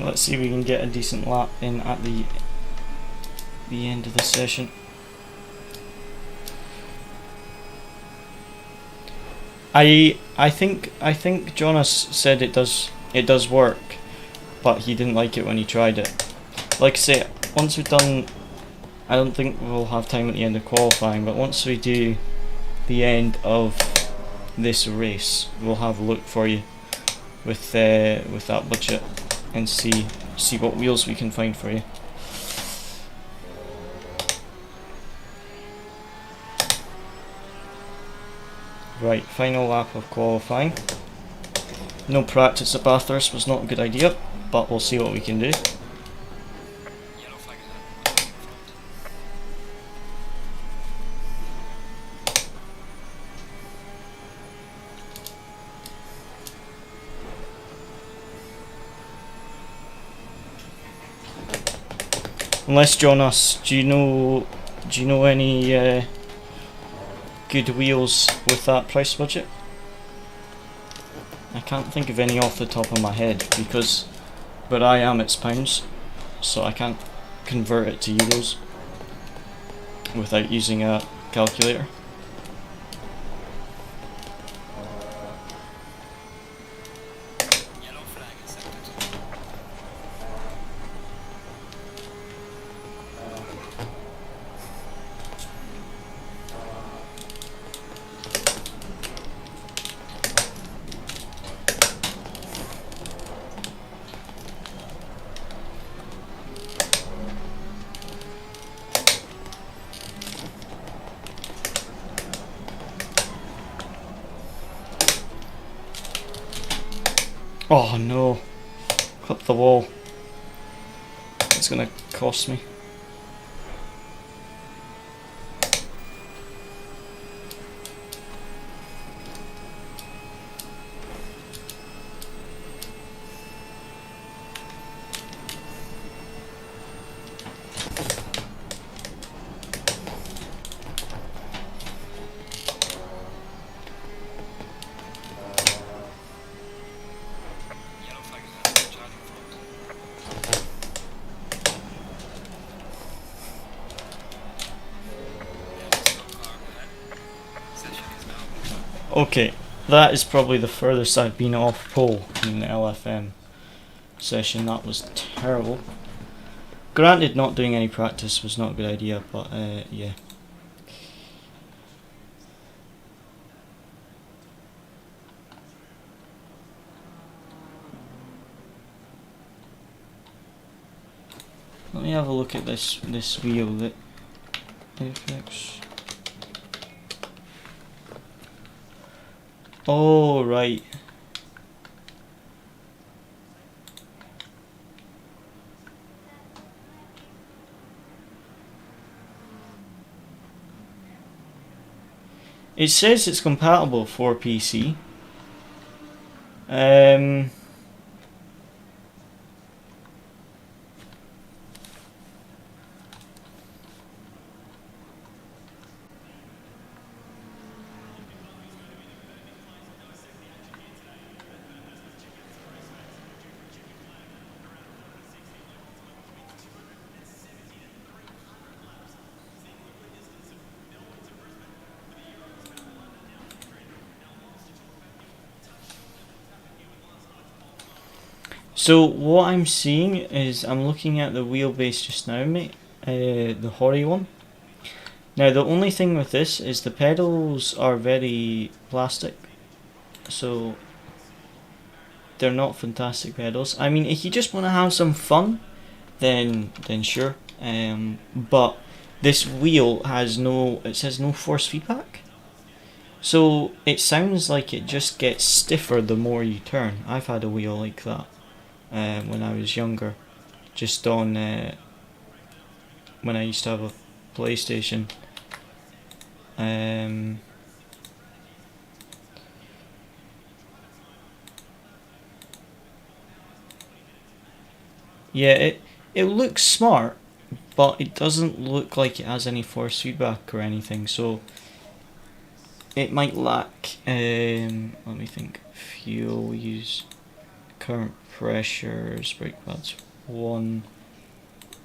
[SPEAKER 3] Let's see if we can get a decent lap in at the end of the session. I think Jonas said it does work, but he didn't like it when he tried it. Like I say, once we've done, I don't think we'll have time at the end of qualifying, but once we do the end of this race, we'll have a look for you with that budget and see what wheels we can find for you. Right, final lap of qualifying. No practice at Bathurst was not a good idea, but we'll see what we can do. Unless Jonas, do you know any good wheels with that price budget? I can't think of any off the top of my head because where I am it's pounds, so I can't convert it to euros without using a calculator. Oh no, clipped the wall. It's gonna cost me. Okay, that is probably the furthest I've been off pole in the LFM session. That was terrible. Granted, not doing any practice was not a good idea, but yeah. Let me have a look at this wheel that FX. Oh right. It says it's compatible for PC. So what I'm seeing is I'm looking at the wheelbase just now, mate. The Hori one. Now the only thing with this is the pedals are very plastic, so they're not fantastic pedals. I mean, if you just want to have some fun, then sure. But this wheel has it says no force feedback. So it sounds like it just gets stiffer the more you turn. I've had a wheel like that when I was younger, just on when I used to have a PlayStation. Yeah, it looks smart, but it doesn't look like it has any force feedback or anything, so it might lack, let me think, fuel use, current pressures, brake pads 1,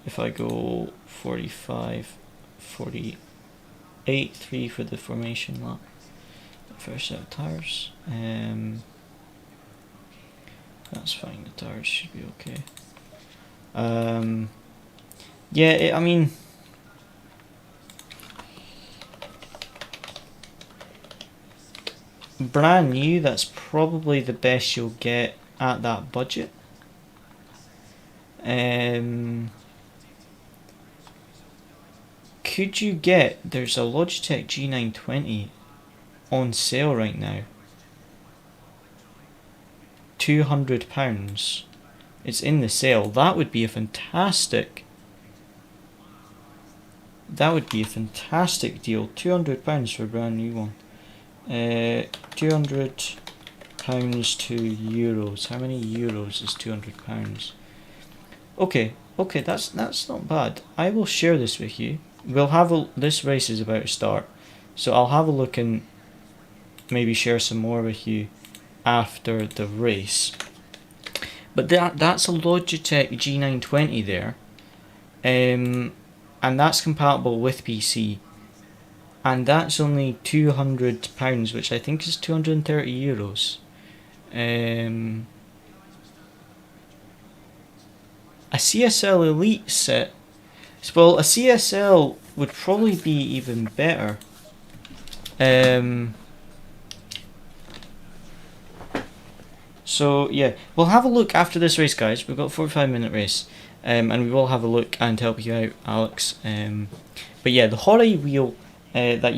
[SPEAKER 3] if I go 45, 48, 3 for the formation lap, first set of tyres, that's fine, the tyres should be okay. Yeah, I mean, brand new, that's probably the best you'll get at that budget. Could you get, there's a Logitech G920 on sale right now, £200. It's in the sale. That would be a fantastic deal. £200 for a brand new one. £200 to euros. How many euros is £200? Okay, that's not bad. I will share this with you. We'll have this race is about to start, so I'll have a look and maybe share some more with you after the race. But that's a Logitech G920 there, and that's compatible with PC, and that's only £200, which I think is 230 euros. A CSL Elite set, well, a CSL would probably be even better. So yeah, we'll have a look after this race, guys. We've got a 45-minute race, and we will have a look and help you out, Alex. But yeah, the Hori wheel that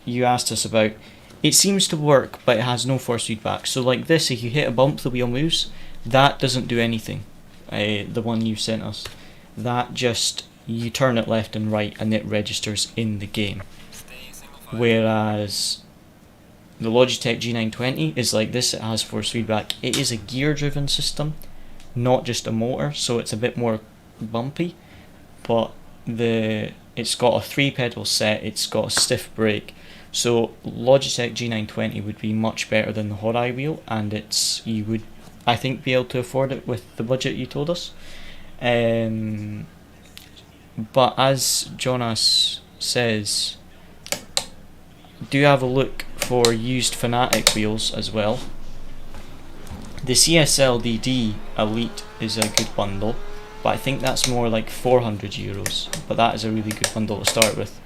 [SPEAKER 3] you asked us about, it seems to work, but it has no force feedback. So like this, if you hit a bump, the wheel moves. That doesn't do anything. The one you sent us, that just, you turn it left and right, and it registers in the game. Whereas the Logitech G920 is like this, it has force feedback. It is a gear driven system, not just a motor, so it's a bit more bumpy, but it's got a 3 pedal set, it's got a stiff brake, so Logitech G920 would be much better than the Hori wheel, and you would, I think, be able to afford it with the budget you told us. But as Jonas says, do have a look for used Fanatic wheels as well. The CSL DD Elite is a good bundle, but I think that's more like 400 euros, but that is a really good bundle to start with.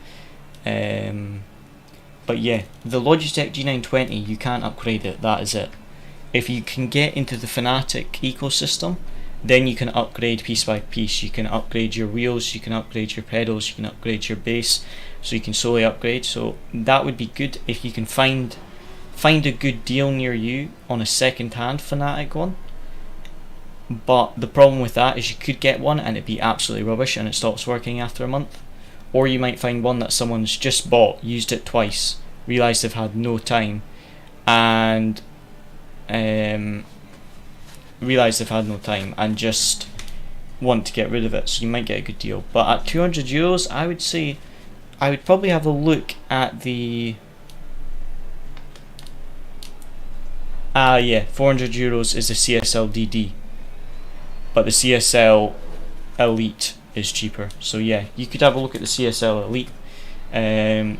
[SPEAKER 3] But yeah, the Logitech G920, you can't upgrade it, that is it. If you can get into the Fanatic ecosystem, then you can upgrade piece by piece. You can upgrade your wheels, you can upgrade your pedals, you can upgrade your bass, so you can slowly upgrade. So that would be good if you can find a good deal near you on a second-hand Fanatic one. But the problem with that is you could get one and it'd be absolutely rubbish and it stops working after a month. Or you might find one that someone's just bought, used it twice, realise they've had no time, and just want to get rid of it, so you might get a good deal. But at €200, I would say I would probably have a look at the yeah, €400 is the CSL DD, but the CSL Elite is cheaper. So yeah, you could have a look at the CSL Elite.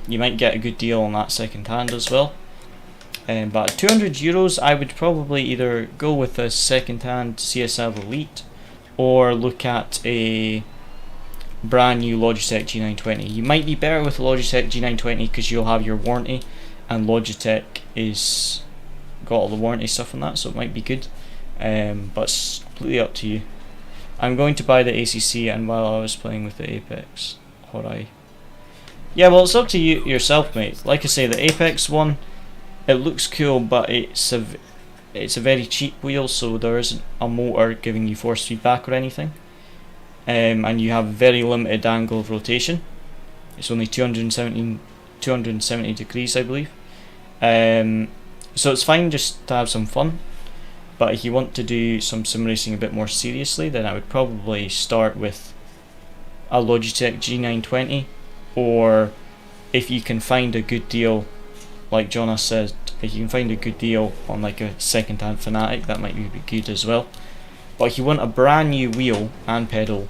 [SPEAKER 3] You might get a good deal on that second hand as well. But at €200, I would probably either go with a second hand CSL Elite or look at a brand new Logitech G920. You might be better with the Logitech G920 because you'll have your warranty, and Logitech is got all the warranty stuff on that, so it might be good. But it's completely up to you. I'm going to buy the ACC, and while I was playing with the Apex, yeah, well, it's up to you yourself, mate. Like I say, the Apex one, it looks cool, but it's a very cheap wheel, so there isn't a motor giving you force feedback or anything. And you have very limited angle of rotation. It's only 270 degrees, I believe. So it's fine just to have some fun. But if you want to do some sim racing a bit more seriously, then I would probably start with a Logitech G920, or if you can find a good deal, like Jonas said, if you can find a good deal on like a second-hand Fanatic, that might be good as well. But if you want a brand new wheel and pedal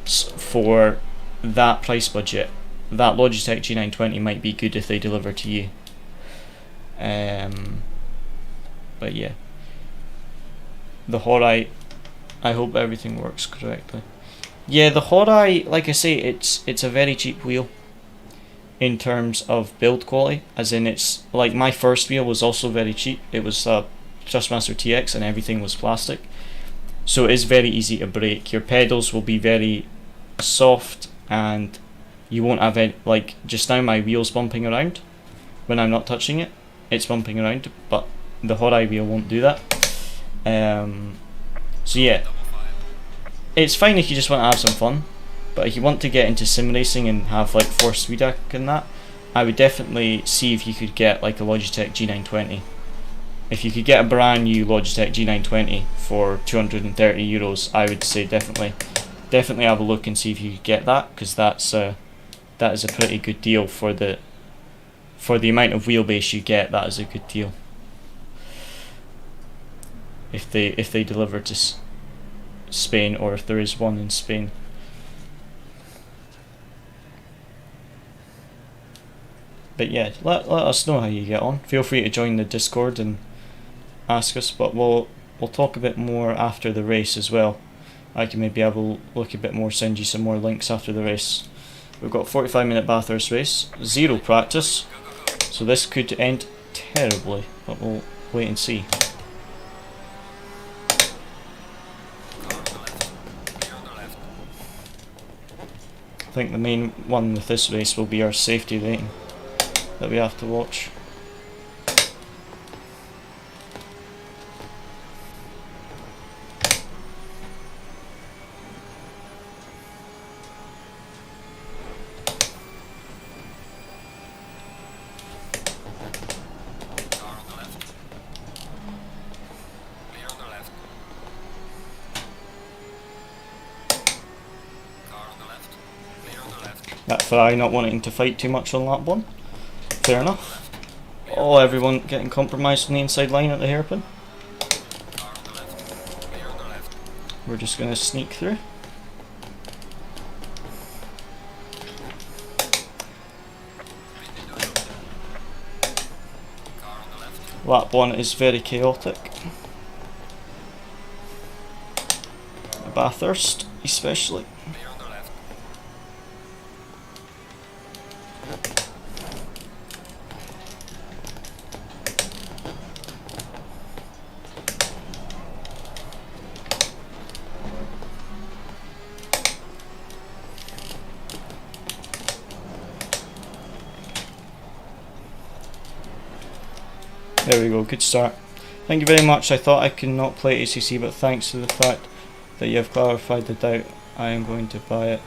[SPEAKER 3] for that price budget, that Logitech G920 might be good if they deliver to you. But yeah, the Horai, I hope everything works correctly. Yeah, the Horai, like I say, it's a very cheap wheel in terms of build quality, as in it's like my first wheel was also very cheap. It was a Trustmaster TX and everything was plastic, so it is very easy to break. Your pedals will be very soft and you won't have any, like just now my wheel's bumping around when I'm not touching it, it's bumping around, but the Horai wheel won't do that. So yeah, it's fine if you just want to have some fun, but if you want to get into sim racing and have like force feedback and that, I would definitely see if you could get like a Logitech G920. If you could get a brand new Logitech G920 for €230, I would say definitely have a look and see if you could get that, because that is a pretty good deal for the amount of wheelbase you get. That is a good deal if they deliver to Spain, or if there is one in Spain. But yeah, let us know how you get on. Feel free to join the Discord and ask us, but we'll talk a bit more after the race as well. I can maybe have a look a bit more, send you some more links after the race. We've got a 45-minute Bathurst race, 0 practice, so this could end terribly, but we'll wait and see. I think the main one with this race will be our safety rating that we have to watch. That Ferrari not wanting to fight too much on lap 1. Fair enough. Oh, everyone getting compromised on the inside line at the hairpin. We're just going to sneak through. Lap 1 is very chaotic. Bathurst especially. There we go, good start. Thank you very much. I thought I could not play ACC, but thanks to the fact that you have clarified the doubt, I am going to buy it.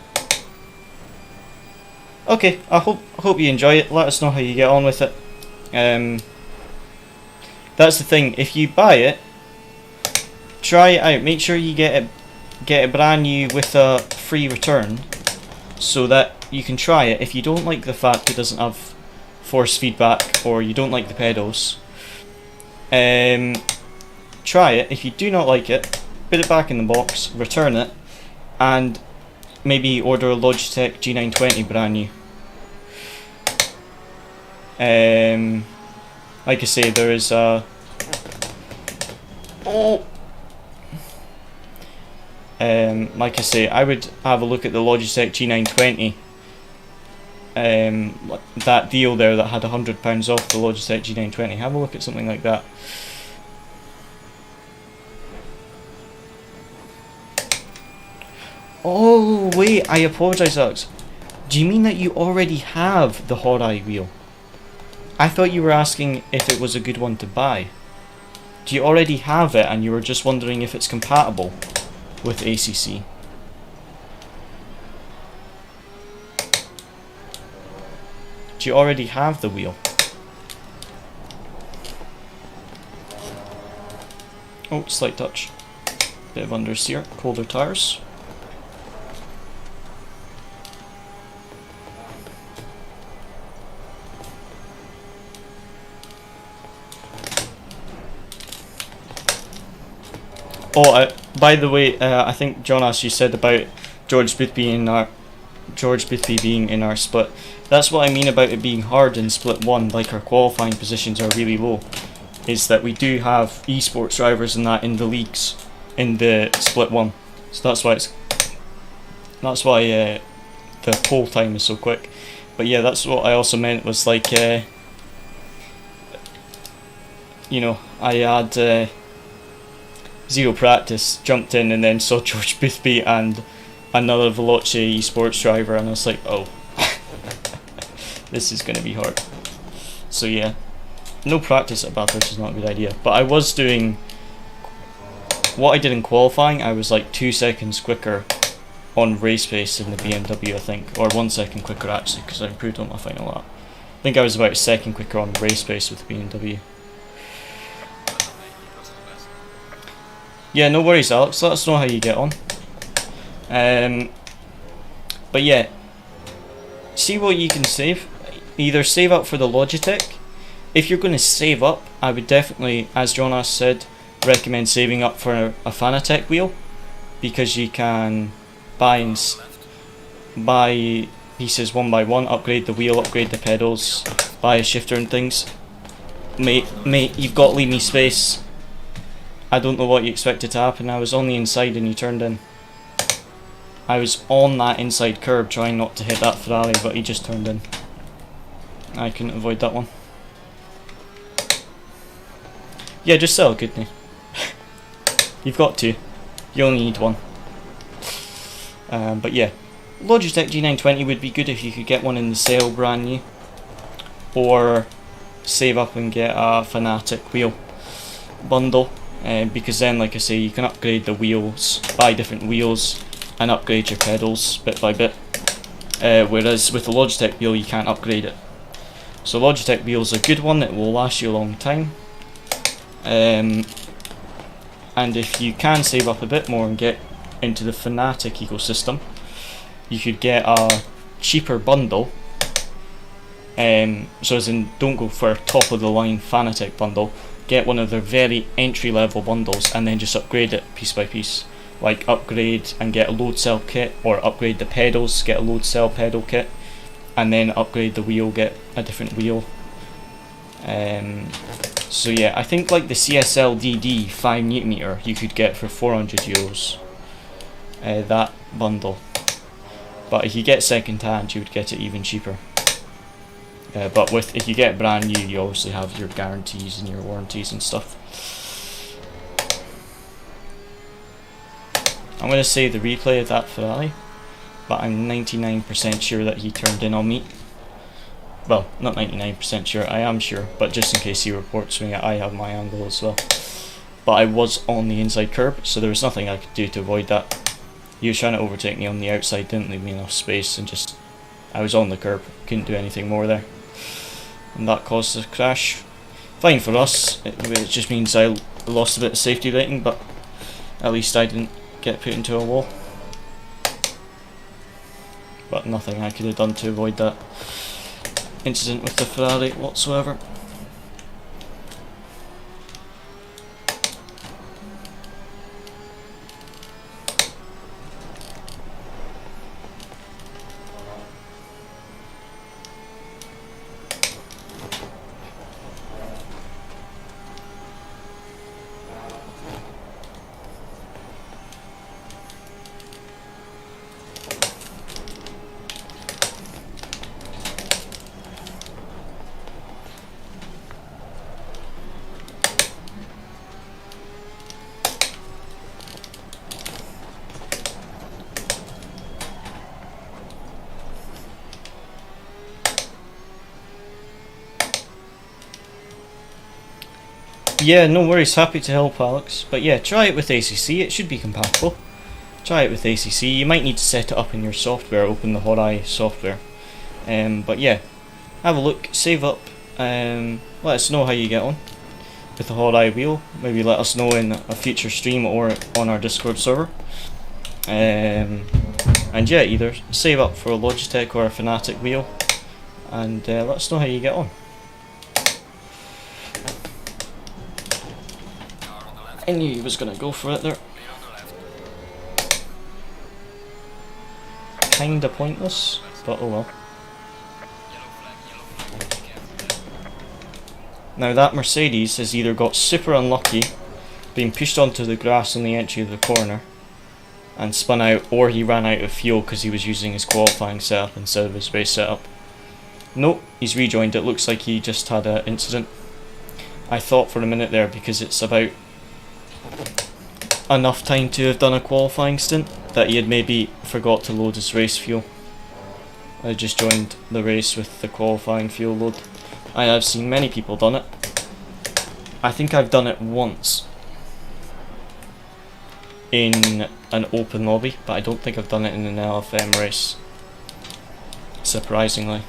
[SPEAKER 3] Okay, I hope you enjoy it. Let us know how you get on with it. That's the thing. If you buy it, try it out. Make sure you get it brand new with a free return, so that you can try it. If you don't like the fact it doesn't have force feedback, or you don't like the pedals, try it. If you do not like it, put it back in the box, return it, and maybe order a Logitech G920 brand new. Like I say, there is a like I say, I would have a look at the Logitech G920. That deal there that had £100 off the Logitech G920. Have a look at something like that. Oh wait, I apologise, Alex. Do you mean that you already have the Hot-Eye wheel? I thought you were asking if it was a good one to buy. Do you already have it and you were just wondering if it's compatible with ACC? Do you already have the wheel? Oh, slight touch. Bit of understeer, colder tires. Oh, by the way, I think John asked, you said about George Boothby being in our split. That's what I mean about it being hard in split 1, like our qualifying positions are really low, is that we do have esports drivers and that in the leagues in the split 1. So that's why the poll time is so quick. But yeah, that's what I also meant, was like you know, I had zero practice, jumped in and then saw George Boothby and another Veloce esports driver, and I was like, oh, this is going to be hard. So yeah, no practice at Bathurst is not a good idea. But I was doing what I did in qualifying. I was like 2 seconds quicker on race pace in the BMW, I think, or 1 second quicker actually, because I improved on my final lap. I think I was about a second quicker on race pace with the BMW. Yeah, no worries, Alex. Let us know how you get on. But yeah, see what you can save. Either save up for the Logitech. If you're going to save up, I would definitely, as Jonas said, recommend saving up for a Fanatec wheel, because you can buy pieces one by one, upgrade the wheel, upgrade the pedals, buy a shifter and things. Mate, you've got to leave me space. I don't know what you expected to happen. I was on the inside and you turned in. I was on that inside curb trying not to hit that Ferrari, but he just turned in. I couldn't avoid that one. Yeah, just sell, couldn't you? You've got to. You only need one. But yeah, Logitech G920 would be good if you could get one in the sale brand new, or save up and get a Fanatec wheel bundle. Because then, like I say, you can upgrade the wheels, buy different wheels, and upgrade your pedals bit by bit. Whereas with the Logitech wheel, you can't upgrade it. So Logitech wheel is a good one that will last you a long time. And if you can save up a bit more and get into the Fanatec ecosystem, you could get a cheaper bundle. So as in, don't go for a top of the line Fanatec bundle. Get one of their very entry level bundles and then just upgrade it piece by piece. Like upgrade and get a load cell kit, or upgrade the pedals, get a load cell pedal kit, and then upgrade the wheel, get a different wheel. So yeah, I think like the CSL DD 5Nm you could get for €400, that bundle. But if you get second hand, you would get it even cheaper. But if you get brand new, you obviously have your guarantees and your warranties and stuff. I'm going to save the replay of that Ferrari, but I'm 99% sure that he turned in on me. Well, not 99% sure, I am sure, but just in case he reports me, I have my angle as well. But I was on the inside curb, so there was nothing I could do to avoid that. He was trying to overtake me on the outside, didn't leave me enough space, and just, I was on the curb, couldn't do anything more there. and that caused the crash. Fine for us, it just means I lost a bit of safety rating, but at least I didn't get put into a wall. But nothing I could have done to avoid that incident with the Ferrari whatsoever. Yeah, no worries, happy to help, Alex. But yeah, try it with ACC, it should be compatible. Try it with ACC, you might need to set it up in your software, open the HotEye software. But yeah, have a look, save up, let us know how you get on with the HotEye wheel. Maybe let us know in a future stream or on our Discord server. And yeah, either save up for a Logitech or a Fnatic wheel, and let us know how you get on. I knew he was going to go for it there. Kinda pointless, but oh well. Now that Mercedes has either got super unlucky, being pushed onto the grass on the entry of the corner, and spun out, or he ran out of fuel because he was using his qualifying setup instead of his race setup. Nope, he's rejoined. It looks like he just had an incident. I thought for a minute there, because it's about enough time to have done a qualifying stint, that he had maybe forgot to load his race fuel. I just joined the race with the qualifying fuel load. I have seen many people done it. I think I've done it once in an open lobby, but I don't think I've done it in an LFM race, surprisingly.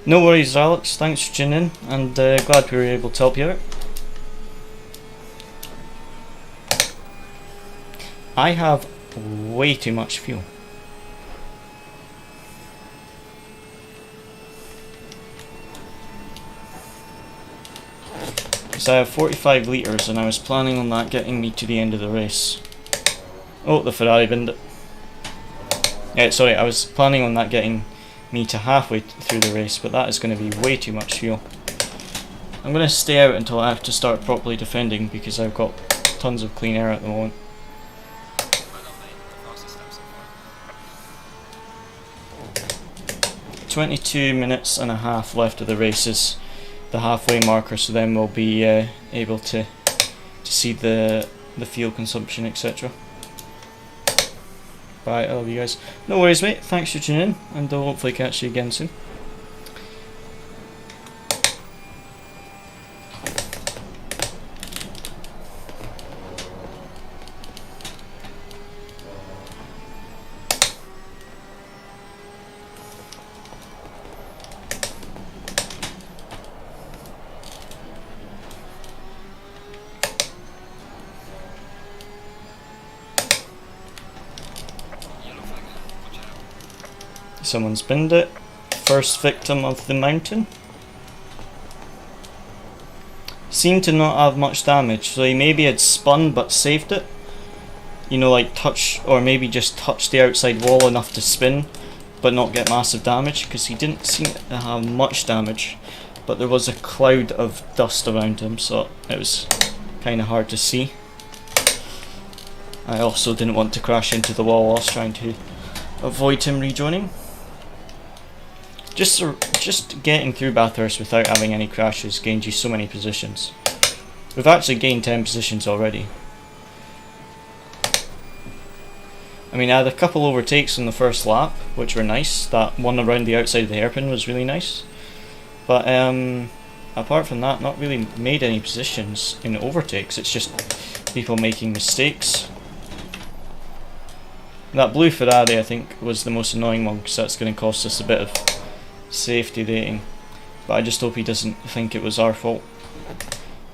[SPEAKER 3] No worries, Alex, thanks for tuning in, and glad we were able to help you out. I have way too much fuel. Because I have 45 litres and I was planning on that getting me to the end of the race. Oh, the Ferrari binned it. Yeah, sorry, I was planning on that getting me to halfway through the race, but that is going to be way too much fuel. I'm going to stay out until I have to start properly defending, because I've got tons of clean air at the moment. "22 minutes and a half left of the race is the halfway marker, so then we'll be able to see the fuel consumption, etc. Bye, I love you guys. No worries, mate. Thanks for tuning in, and I'll hopefully catch you again soon. Someone's binned it. First victim of the mountain. Seemed to not have much damage, so he maybe had spun but saved it. You know, like touch, or maybe just touch the outside wall enough to spin but not get massive damage, because he didn't seem to have much damage, but there was a cloud of dust around him, so it was kind of hard to see. I also didn't want to crash into the wall whilst trying to avoid him rejoining. Just getting through Bathurst without having any crashes gained you so many positions. We've actually gained 10 positions already. I mean, I had a couple overtakes on the first lap, which were nice. That one around the outside of the hairpin was really nice. But apart from that, not really made any positions in overtakes. It's just people making mistakes. That blue Ferrari, I think, was the most annoying one, because that's going to cost us a bit of safety rating. But I just hope he doesn't think it was our fault.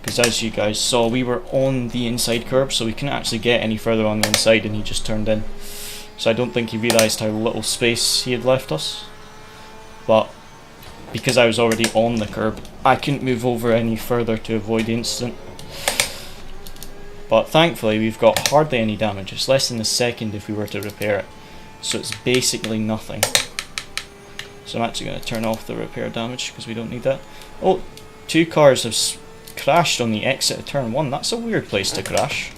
[SPEAKER 3] Because as you guys saw, we were on the inside curb, so we couldn't actually get any further on the inside, and he just turned in. So I don't think he realised how little space he had left us. But because I was already on the curb, I couldn't move over any further to avoid the incident. But thankfully we've got hardly any damage. It's less than a second if we were to repair it. So it's basically nothing. So I'm actually going to turn off the repair damage because we don't need that. Oh, 2 cars have crashed on the exit of turn 1. That's a weird place to crash.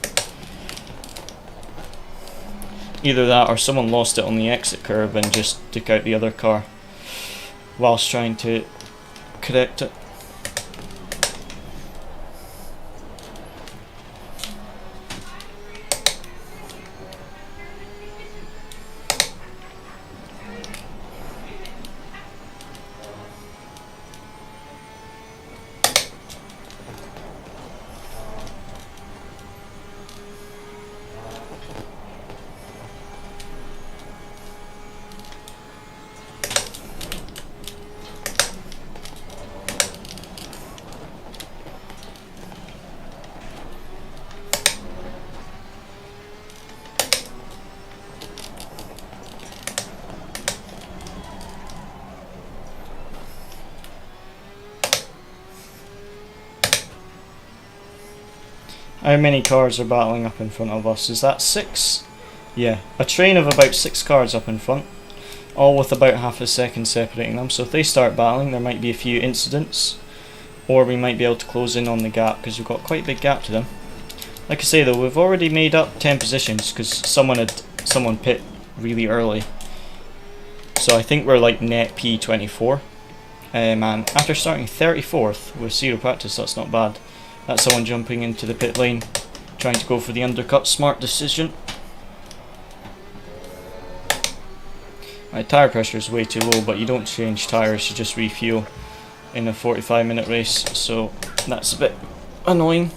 [SPEAKER 3] Either that or someone lost it on the exit curve and just took out the other car whilst trying to correct it. How many cars are battling up in front of us? Is that 6? Yeah, a train of about 6 cars up in front, all with about half a second separating them. So if they start battling, there might be a few incidents, or we might be able to close in on the gap because we've got quite a big gap to them. Like I say though, we've already made up 10 positions because someone pit really early. So I think we're like net P24. And after starting 34th with 0 practice, that's not bad. That's someone jumping into the pit lane, trying to go for the undercut. Smart decision. My tyre pressure is way too low, but you don't change tyres, you just refuel in a 45-minute race, so that's a bit annoying.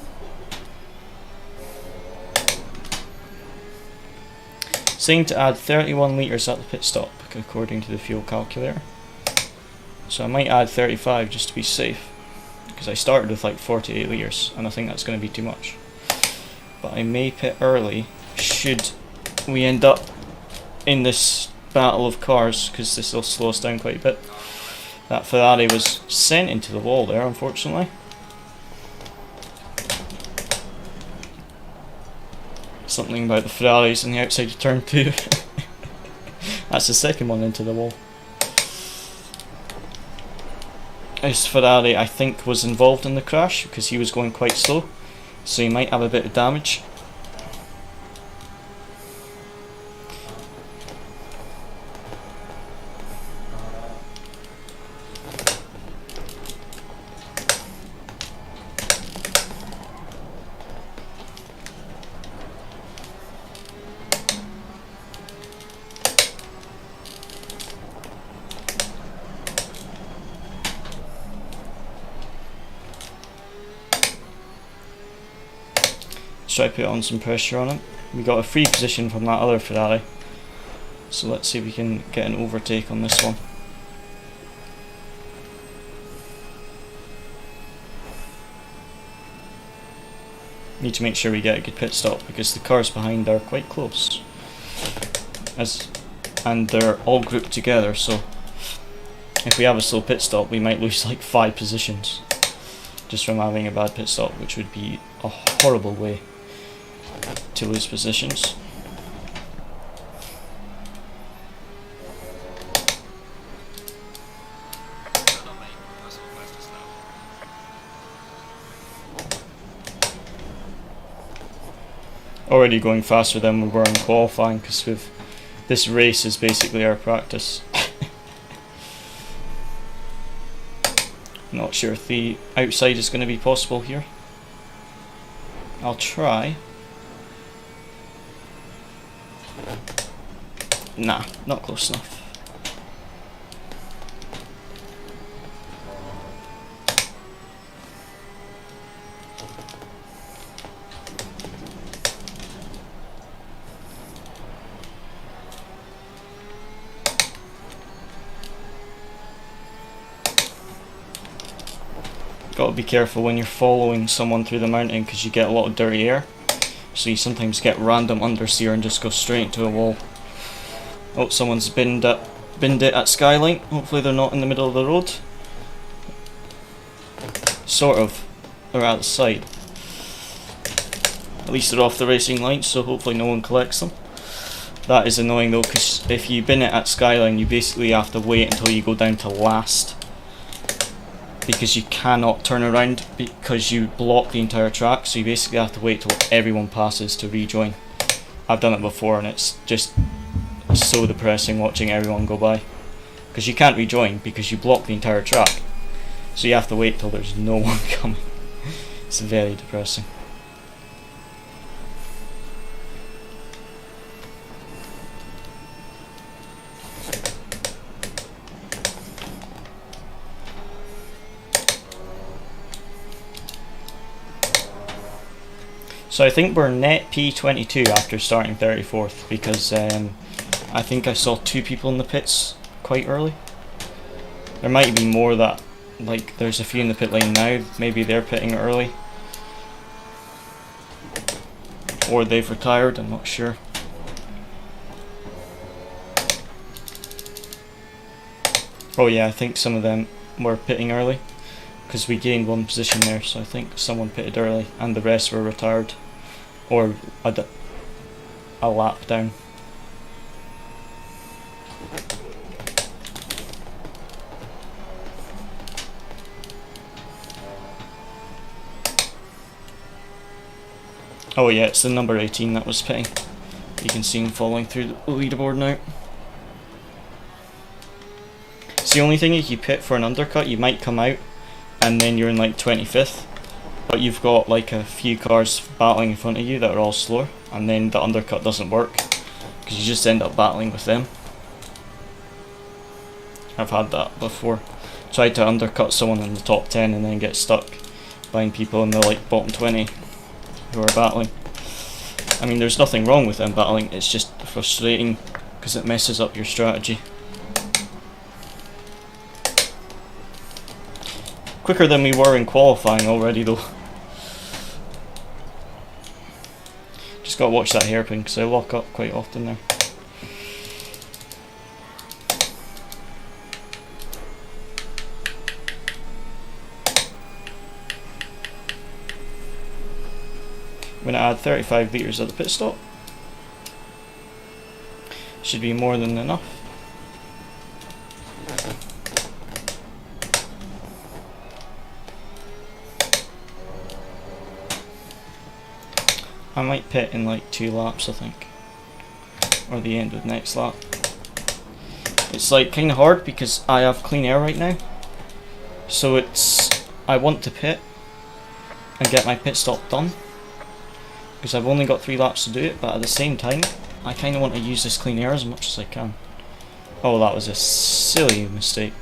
[SPEAKER 3] Saying to add 31 litres at the pit stop, according to the fuel calculator. So I might add 35 just to be safe, because I started with like 48 litres, and I think that's going to be too much. But I may pit early, should we end up in this battle of cars, because this will slow us down quite a bit. That Ferrari was sent into the wall there, unfortunately. Something about the Ferraris on the outside of turn 2. That's the second one into the wall. This Ferrari, I think, was involved in the crash because he was going quite slow, so he might have a bit of damage. Try to put on some pressure on him. We got a free position from that other Ferrari, so let's see if we can get an overtake on this one. Need to make sure we get a good pit stop because the cars behind are quite close, and they're all grouped together, so if we have a slow pit stop we might lose like 5 positions just from having a bad pit stop, which would be a horrible way to lose positions. Already going faster than we were in qualifying because we've This race is basically our practice. Not sure if the outside is going to be possible here. I'll try. Nah, not close enough. Got to be careful when you're following someone through the mountain because you get a lot of dirty air. So you sometimes get random understeer and just go straight into a wall. Oh, someone's binned it at Skyline. Hopefully they're not in the middle of the road. Sort of. They're at the side. At least they're off the racing line, so hopefully no one collects them. That is annoying though, because if you bin it at Skyline, you basically have to wait until you go down to last. Because you cannot turn around because you block the entire track, so you basically have to wait till everyone passes to rejoin. I've done it before and it's just so depressing watching everyone go by. Because you can't rejoin because you block the entire track. So you have to wait till there's no one coming. It's very depressing. So I think we're net P22 after starting 34th because I think I saw 2 people in the pits quite early. There might be more that, like there's a few in the pit lane now, maybe they're pitting early. Or they've retired, I'm not sure. Oh yeah, I think some of them were pitting early because we gained 1 position there, so I think someone pitted early and the rest were retired. Or a lap down. Oh yeah, it's the number 18 that was pitting. You can see him following through the leaderboard now. It's the only thing, if you pit for an undercut, you might come out and then you're in like 25th. But you've got like a few cars battling in front of you that are all slower, and then the undercut doesn't work because you just end up battling with them. I've had that before. Tried to undercut someone in the top 10 and then get stuck behind people in the like bottom 20 who are battling. I mean, there's nothing wrong with them battling, it's just frustrating because it messes up your strategy. Quicker than we were in qualifying already though. Just gotta watch that hairpin because I lock up quite often there. I'm gonna add 35 litres at the pit stop. Should be more than enough. I might pit in like 2 laps, I think, or the end of the next lap. It's like kind of hard because I have clean air right now, so I want to pit and get my pit stop done because I've only got 3 laps to do it, but at the same time I kind of want to use this clean air as much as I can. Oh, that was a silly mistake.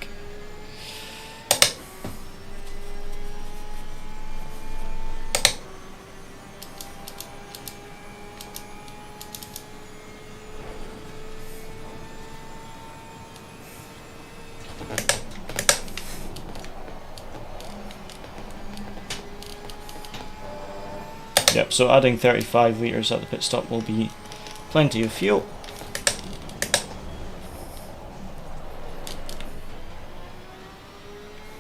[SPEAKER 3] Yep, so adding 35 litres at the pit stop will be plenty of fuel.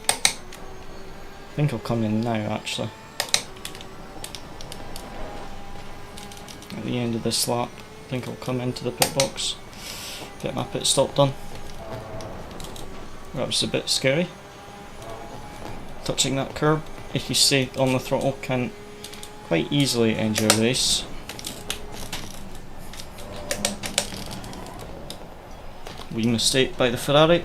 [SPEAKER 3] I think I'll come in now actually. At the end of this lap, I think I'll come into the pit box, get my pit stop done. That was a bit scary. Touching that curb, if you stay on the throttle, can quite easily end your race. Wee mistake by the Ferrari.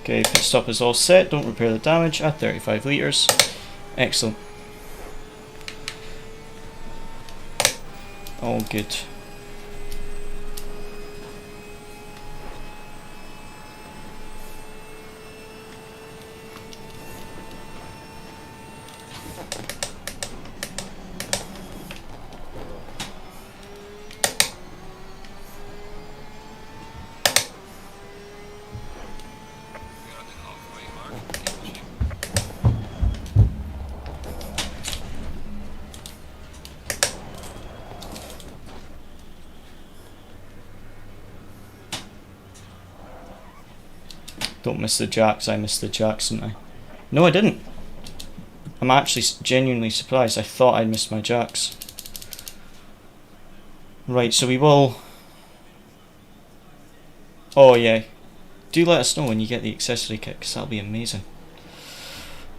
[SPEAKER 3] Okay, pit stop is all set. Don't repair the damage at 35 litres. Excellent. All good. Don't miss the jacks. I missed the jacks, didn't I? No, I didn't. I'm actually genuinely surprised. I thought I'd missed my jacks. Right, so we will... Oh yeah. Do let us know when you get the accessory kit, because that'll be amazing.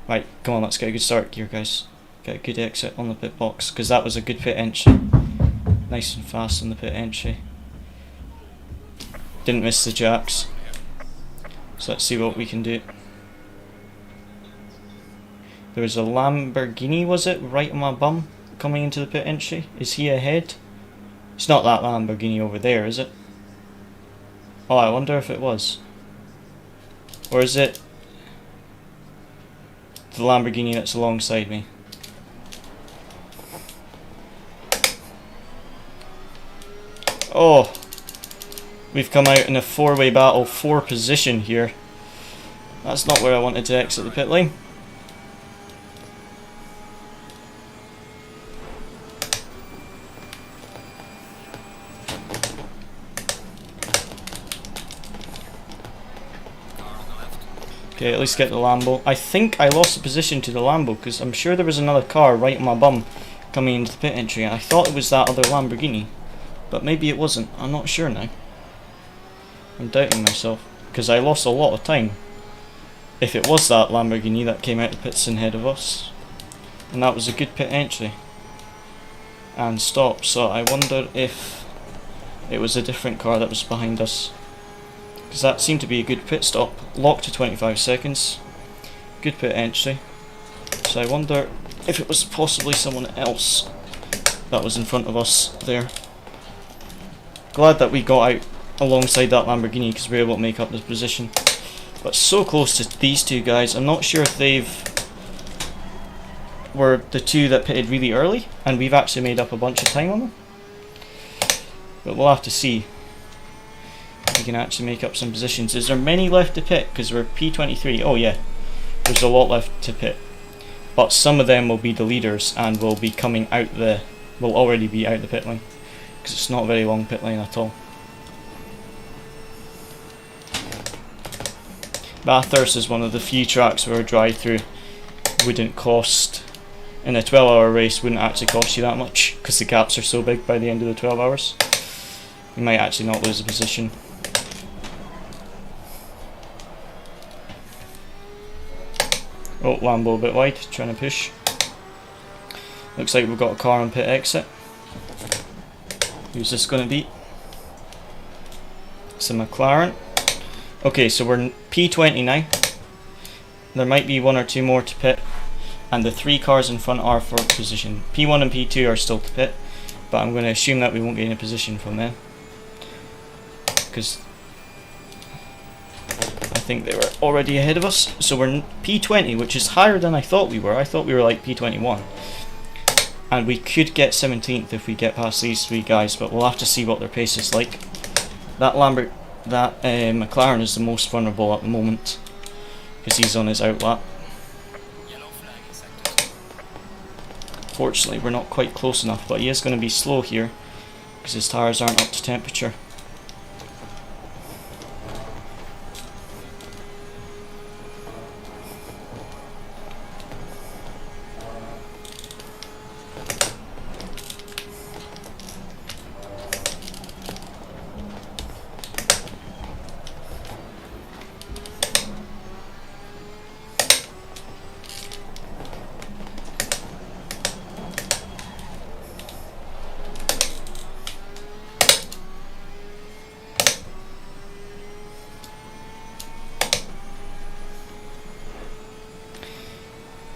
[SPEAKER 3] Right, come on, let's get a good start here, guys. Get a good exit on the pit box, because that was a good pit entry. Nice and fast on the pit entry. Didn't miss the jacks. So let's see what we can do. There was a Lamborghini, was it, right on my bum, coming into the pit entry. Is he ahead? It's not that Lamborghini over there, is it? Oh, I wonder if it was. Or is it the Lamborghini that's alongside me? Oh! We've come out in a four-way battle, 4 position here. That's not where I wanted to exit the pit lane. Okay, at least get the Lambo. I think I lost the position to the Lambo because I'm sure there was another car right on my bum coming into the pit entry, and I thought it was that other Lamborghini, but maybe it wasn't. I'm not sure now. I'm doubting myself because I lost a lot of time if it was that Lamborghini that came out the pits ahead of us, and that was a good pit entry and stop. So I wonder if it was a different car that was behind us, because that seemed to be a good pit stop. Locked to 25 seconds, good pit entry. So I wonder if it was possibly someone else that was in front of us there. Glad that we got out alongside that Lamborghini because we were able to make up the position. But so close to these two guys. I'm not sure if were the two that pitted really early and we've actually made up a bunch of time on them. But we'll have to see if we can actually make up some positions. Is there many left to pit? Because we're P23. Oh yeah, there's a lot left to pit. But some of them will be the leaders and will be coming out will already be out the pit lane. Because it's not a very long pit lane at all. Bathurst is one of the few tracks where a drive-through wouldn't cost, in a 12-hour race, wouldn't actually cost you that much because the gaps are so big by the end of the 12 hours. You might actually not lose a position. Oh, Lambo a bit wide, trying to push. Looks like we've got a car on pit exit. Who's this going to be? It's a McLaren. Okay, so we're in P20 now. There might be 1 or 2 more to pit, and the 3 cars in front are for position. P1 and P2 are still to pit, but I'm going to assume that we won't get in a position from them, because I think they were already ahead of us. So we're in P20, which is higher than I thought we were. I thought we were like P21, and we could get 17th if we get past these 3 guys, but we'll have to see what their pace is like. That McLaren is the most vulnerable at the moment because he's on his outlap. Fortunately, we're not quite close enough, but he is going to be slow here because his tyres aren't up to temperature.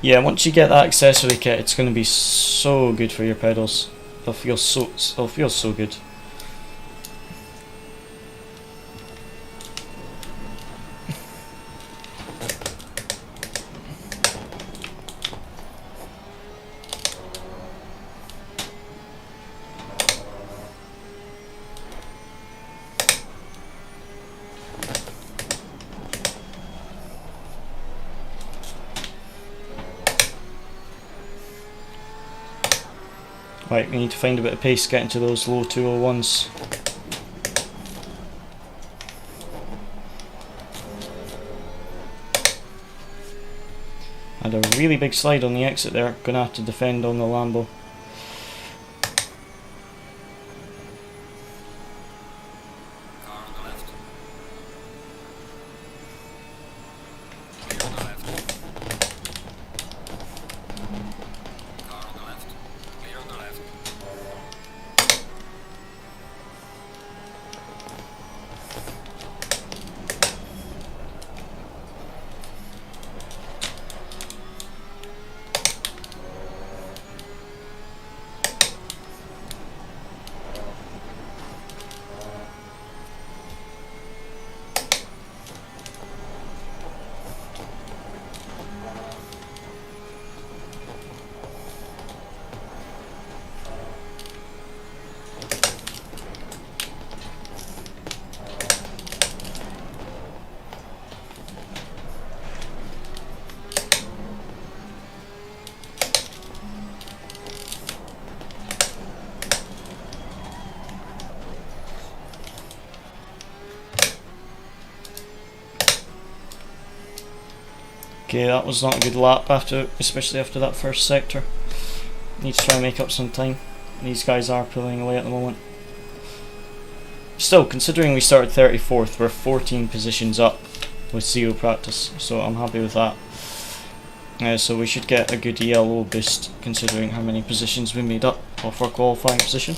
[SPEAKER 3] Yeah, once you get that accessory kit, it's going to be so good for your pedals. They'll feel so good. Right, we need to find a bit of pace getting to those low 201s. Had a really big slide on the exit there, gonna have to defend on the Lambo. Okay, that was not a good lap, especially after that first sector. Need to try and make up some time. These guys are pulling away at the moment. Still, considering we started 34th, we're 14 positions up with 0 practice, so I'm happy with that. So we should get a good ELO boost considering how many positions we made up off our qualifying position.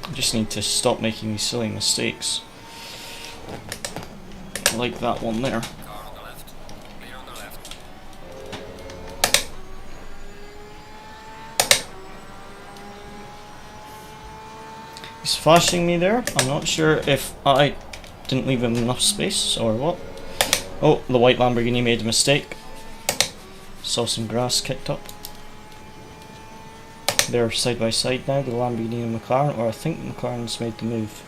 [SPEAKER 3] I just need to stop making these silly mistakes. Like that one there. He's flashing me there. I'm not sure if I didn't leave him enough space or what. Oh, the white Lamborghini made a mistake. Saw some grass kicked up. They're side by side now, the Lamborghini and McLaren, or I think McLaren's made the move.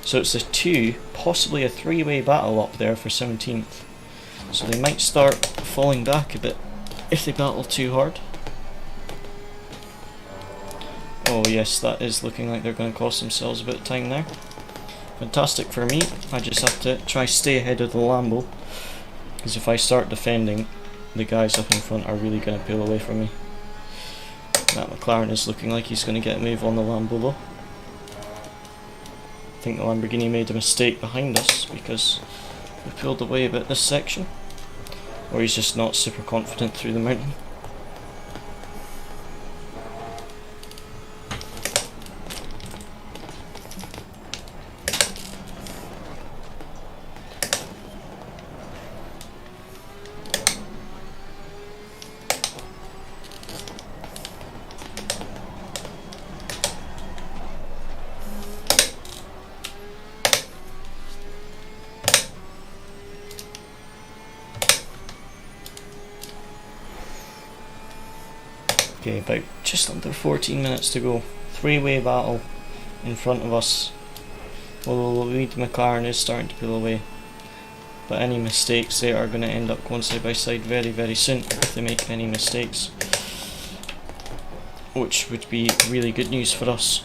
[SPEAKER 3] So it's a 2, possibly a 3-way battle up there for 17th. So they might start falling back a bit if they battle too hard. Oh yes, that is looking like they're going to cost themselves a bit of time there. Fantastic for me. I just have to try stay ahead of the Lambo, because if I start defending, the guys up in front are really going to peel away from me. That McLaren is looking like he's going to get a move on the Lambo though. I think the Lamborghini made a mistake behind us because we pulled away a bit this section, or he's just not super confident through the mountain. Okay, about just under 14 minutes to go. 3-way battle in front of us. Although the lead McLaren is starting to pull away. But any mistakes, they are going to end up going side by side very, very soon if they make any mistakes. Which would be really good news for us.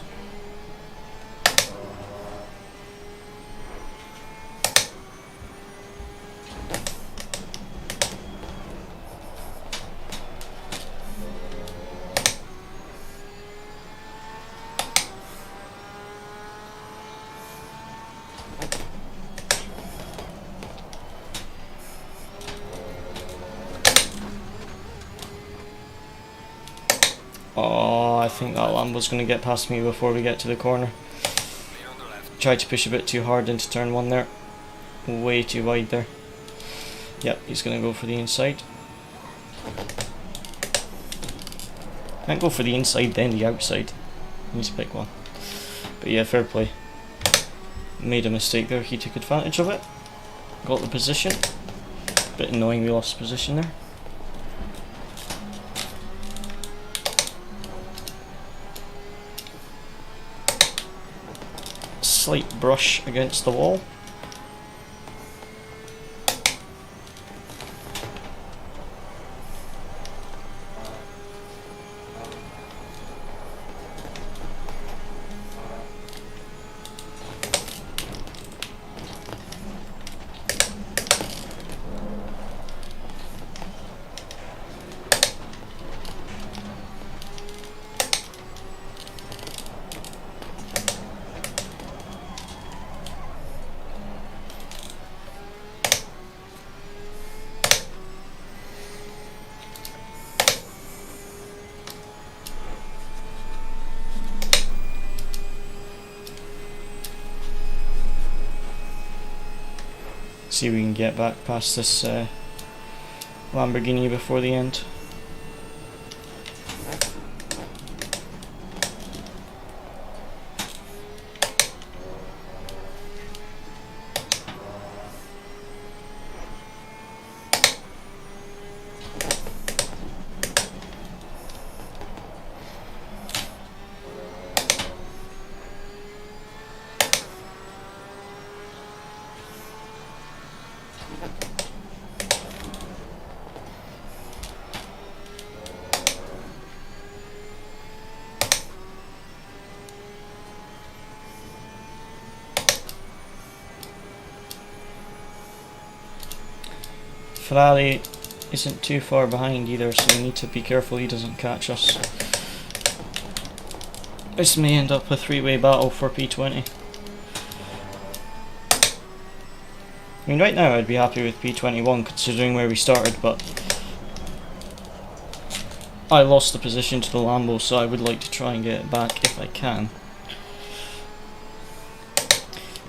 [SPEAKER 3] Oh, I think that Lambo's going to get past me before we get to the corner. Tried to push a bit too hard into turn 1 there. Way too wide there. Yep, he's going to go for the inside. Can't go for the inside then the outside. He needs to pick one. But yeah, fair play. Made a mistake there, he took advantage of it. Got the position. Bit annoying we lost position there. Slight brush against the wall. See if we can get back past this Lamborghini before the end. Ferrari isn't too far behind either, so we need to be careful he doesn't catch us. This may end up a three-way battle for P20. I mean, right now I'd be happy with P21 considering where we started, but I lost the position to the Lambo, so I would like to try and get it back if I can.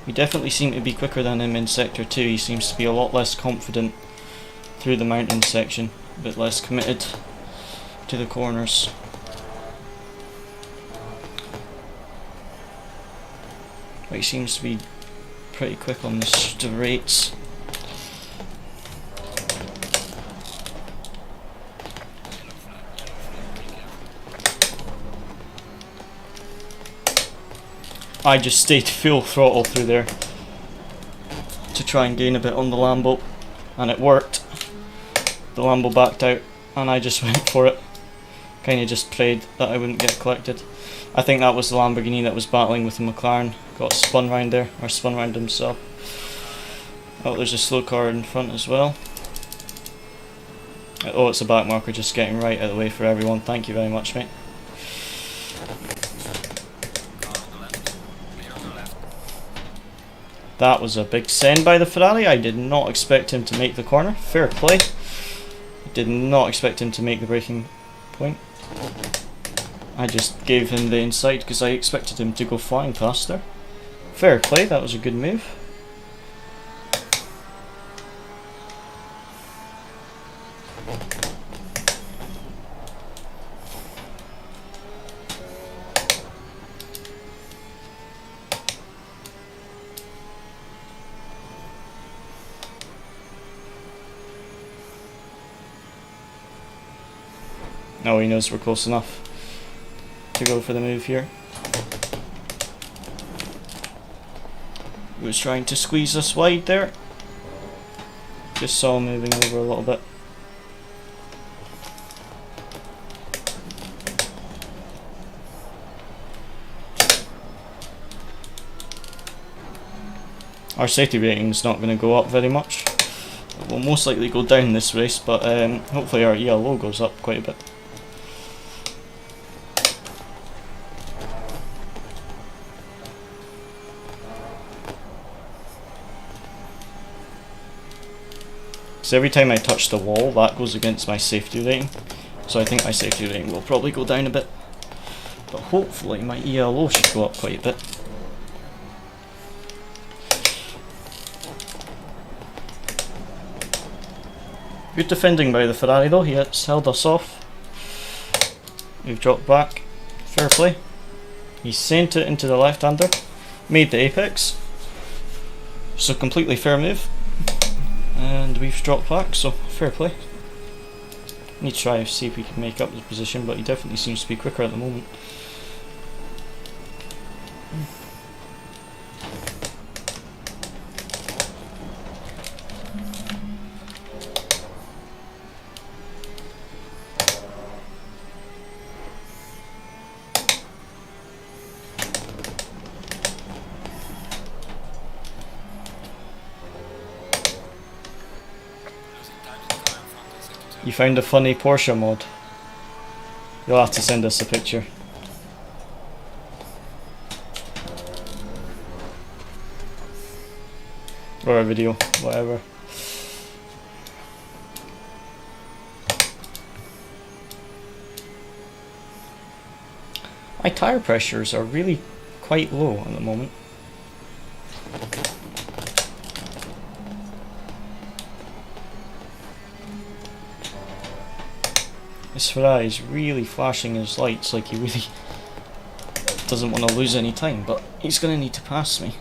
[SPEAKER 3] We definitely seem to be quicker than him in Sector 2. He seems to be a lot less confident through the mountain section, a bit less committed to the corners. But he seems to be pretty quick on the straights. I just stayed full throttle through there to try and gain a bit on the Lambo, and it worked. The Lambo backed out and I just went for it. Kinda just prayed that I wouldn't get collected. I think that was the Lamborghini that was battling with the McLaren. Got spun round there, or spun round himself. Oh, there's a slow car in front as well. Oh, it's a back marker, just getting right out of the way for everyone. Thank you very much, mate. That was a big send by the Ferrari. I did not expect him to make the corner. Fair play. Did not expect him to make the braking point. I just gave him the inside because I expected him to go flying past there. Fair play, that was a good move. No, he knows we're close enough to go for the move here. He was trying to squeeze us wide there. Just saw him moving over a little bit. Our safety rating is not going to go up very much. It will most likely go down this race, but hopefully our ELO goes up quite a bit. So every time I touch the wall, that goes against my safety rating. So I think my safety rating will probably go down a bit. But hopefully my ELO should go up quite a bit. Good defending by the Ferrari though, he has held us off. We've dropped back. Fair play. He sent it into the left-hander, made the apex. So completely fair move. And we've dropped back, so fair play. Need to try and see if we can make up the position, but he definitely seems to be quicker at the moment. You found a funny Porsche mod. You'll have to send us a picture. Or a video, whatever. My tyre pressures are really quite low at the moment. This Ferrari is really flashing his lights like he really doesn't want to lose any time, but he's going to need to pass me.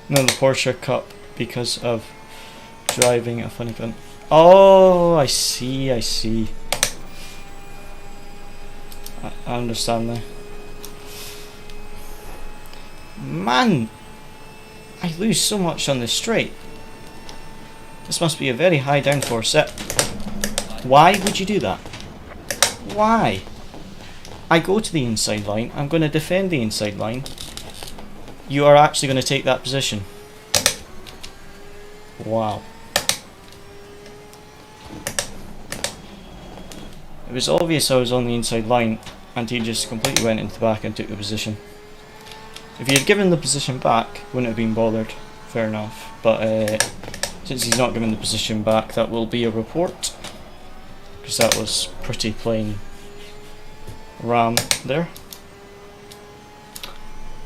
[SPEAKER 3] No, the Porsche Cup because of driving a funny gun. Oh, I see, I see. I understand now. Man, I lose so much on this straight. This must be a very high downforce set. Why would you do that? Why? I go to the inside line, I'm going to defend the inside line. You are actually going to take that position. Wow. It was obvious I was on the inside line and he just completely went into the back and took the position. If he had given the position back, wouldn't have been bothered. Fair enough. But since he's not given the position back, that will be a report. Because that was pretty plain ram there.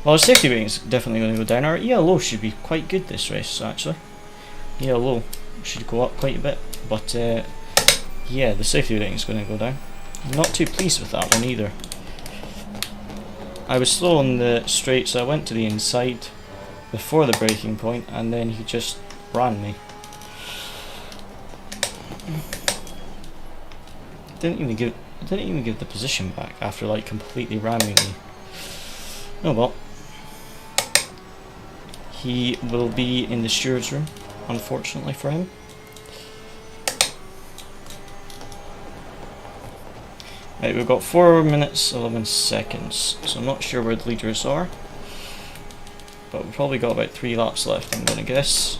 [SPEAKER 3] Well, our safety rating is definitely going to go down. Our ELO should be quite good this race, actually. ELO should go up quite a bit, but yeah, the safety rating is going to go down. I'm not too pleased with that one either. I was slow on the straight, so I went to the inside before the braking point, and then he just ran me. Didn't even give the position back after like completely ramming me. Oh well. He will be in the steward's room, unfortunately for him. Right, we've got 4 minutes 11 seconds, so I'm not sure where the leaders are, but we've probably got about 3 laps left, I'm gonna guess.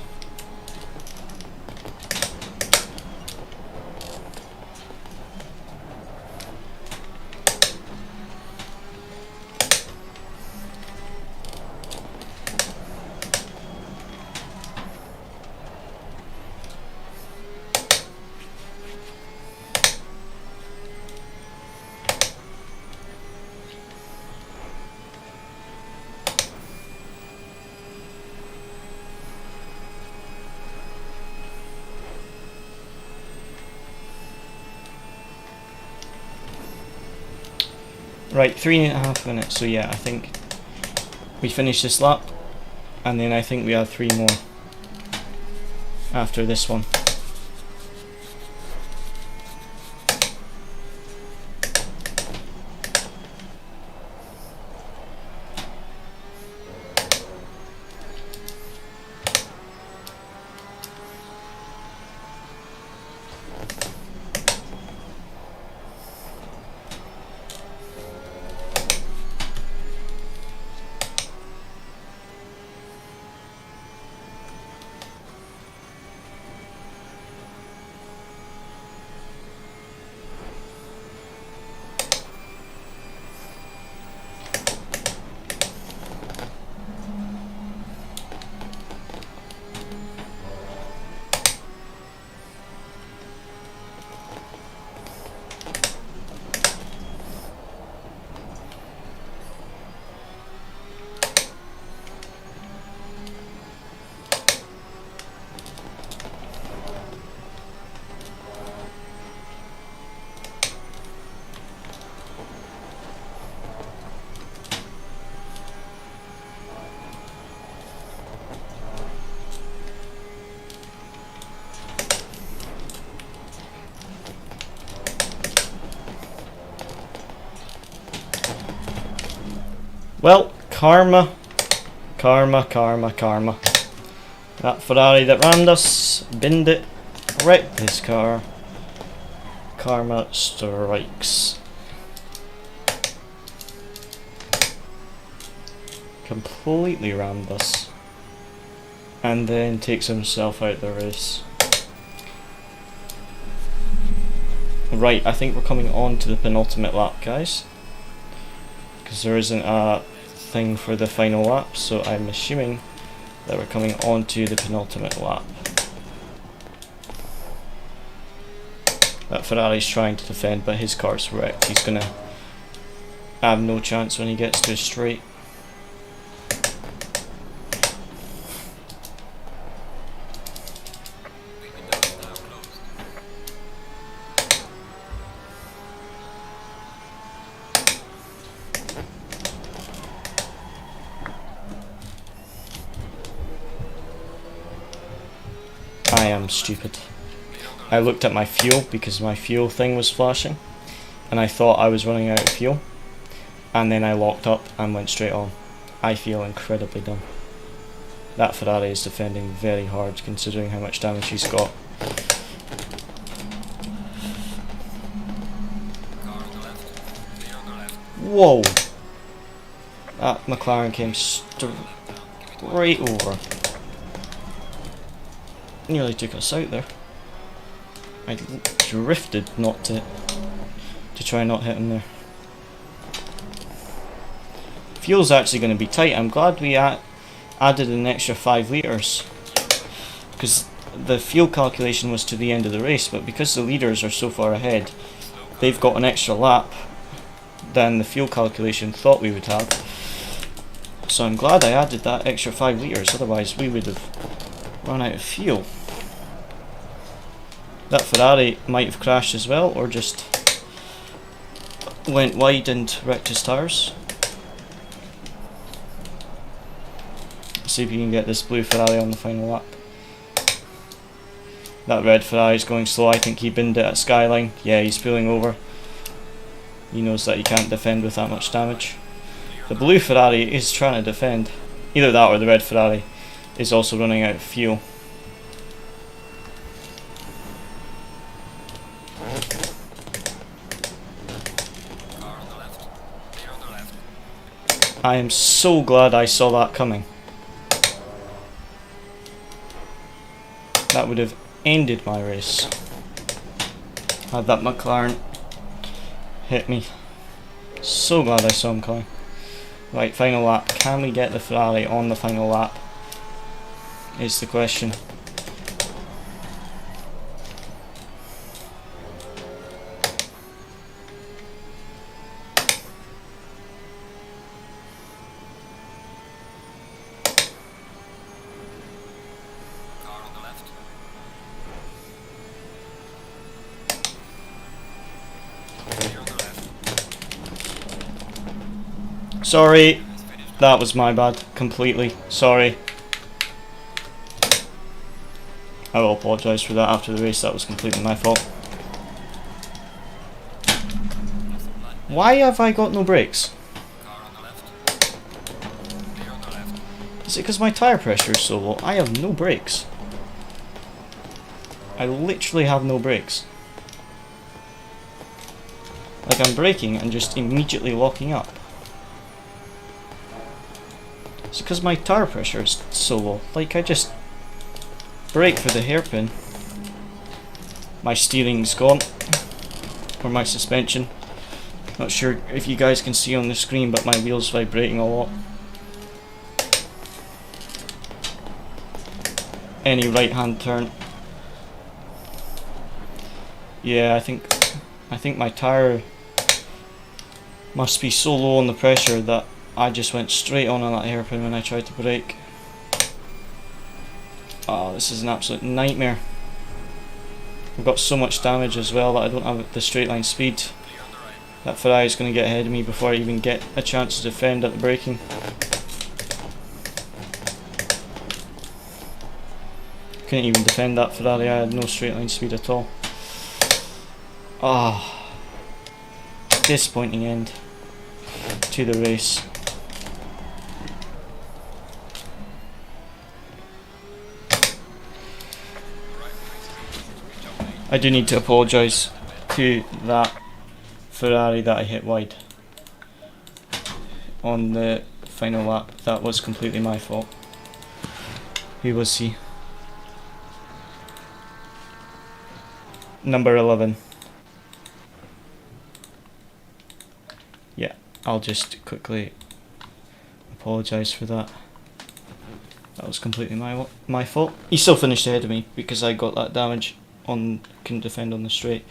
[SPEAKER 3] Right, 3.5 minutes, so yeah, I think we finish this lap, and then I think we have 3 more after this one. Well, karma. Karma, karma, karma. That Ferrari that rammed us, binned it, wrecked his car. Karma strikes. Completely rammed us. And then takes himself out the race. Right, I think we're coming on to the penultimate lap, guys. Because there isn't a thing for the final lap, so I'm assuming that we're coming on to the penultimate lap. That Ferrari's trying to defend, but his car's wrecked. He's gonna have no chance when he gets to a straight. I am stupid. I looked at my fuel because my fuel thing was flashing and I thought I was running out of fuel, and then I locked up and went straight on. I feel incredibly dumb. That Ferrari is defending very hard considering how much damage he's got. Whoa! That McLaren came straight over. Nearly took us out there. I drifted not to try and not hit him there. Fuel's actually going to be tight. I'm glad we added an extra 5 litres, because the fuel calculation was to the end of the race, but because the leaders are so far ahead, they've got an extra lap than the fuel calculation thought we would have. So I'm glad I added that extra 5 litres, otherwise we would have run out of fuel. That Ferrari might have crashed as well, or just went wide and wrecked his tyres. Let's see if you can get this blue Ferrari on the final lap. That red Ferrari's going slow. I think he binned it at Skyline. Yeah, he's pulling over. He knows that he can't defend with that much damage. The blue Ferrari is trying to defend. Either that or the red Ferrari is also running out of fuel. I am so glad I saw that coming. That would have ended my race had that McLaren hit me. So glad I saw him coming. Right, final lap. Can we get the Ferrari on the final lap? Is the question. Sorry, that was my bad, completely, sorry. I will apologise for that after the race, that was completely my fault. Why have I got no brakes? Is it because my tyre pressure is so low? I have no brakes. I literally have no brakes. Like, I'm braking and just immediately locking up. It's because my tyre pressure is so low. Like, I just brake for the hairpin. My steering's gone. Or my suspension. Not sure if you guys can see on the screen, but my wheel's vibrating a lot. Any right hand turn. Yeah, I think my tyre must be so low on the pressure that I just went straight on that hairpin when I tried to brake. Oh, this is an absolute nightmare. I've got so much damage as well that I don't have the straight line speed. That Ferrari's going to get ahead of me before I even get a chance to defend at the braking. Couldn't even defend that Ferrari, I had no straight line speed at all. Ah, disappointing end to the race. I do need to apologise to that Ferrari that I hit wide on the final lap. That was completely my fault. Who was he? Number 11. Yeah, I'll just quickly apologise for that. That was completely my fault. He still finished ahead of me because I got that damage on, couldn't defend on the straight.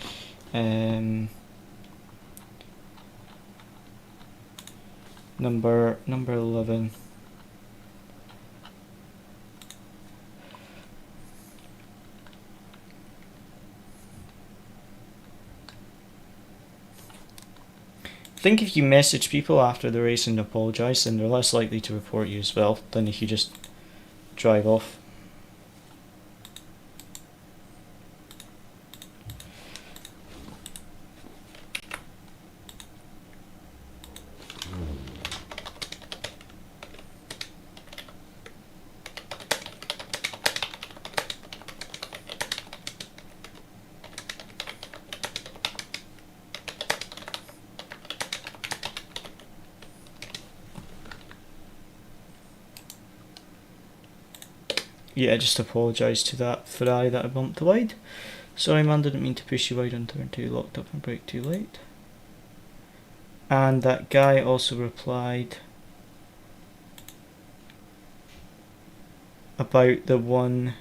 [SPEAKER 3] Number 11. I think if you message people after the race and apologise, then they're less likely to report you as well than if you just drive off. Yeah, just apologise to that Ferrari that I bumped wide. Sorry man, didn't mean to push you wide on turn 2, locked up and brake too late. And that guy also replied about the one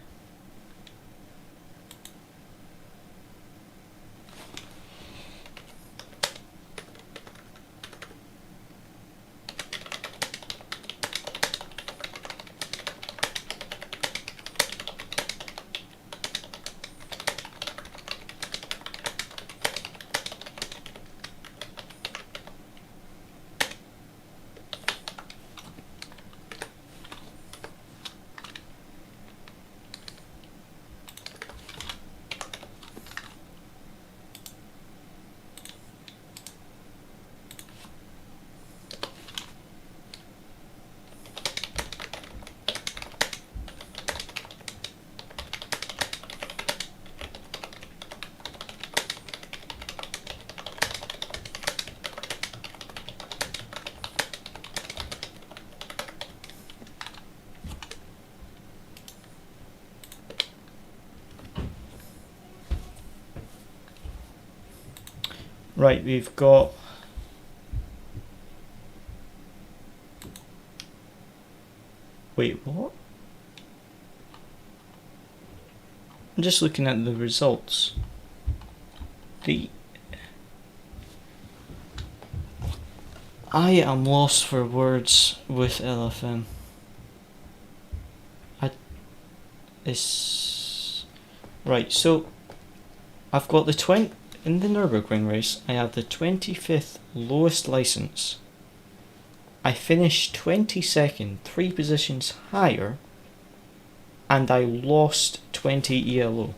[SPEAKER 3] right, we've got wait, what? I'm just looking at the results. I am lost for words with LFM. Right, so I've got the in the Nürburgring race, I have the 25th lowest license. I finished 22nd, 3 positions higher, and I lost 20 ELO.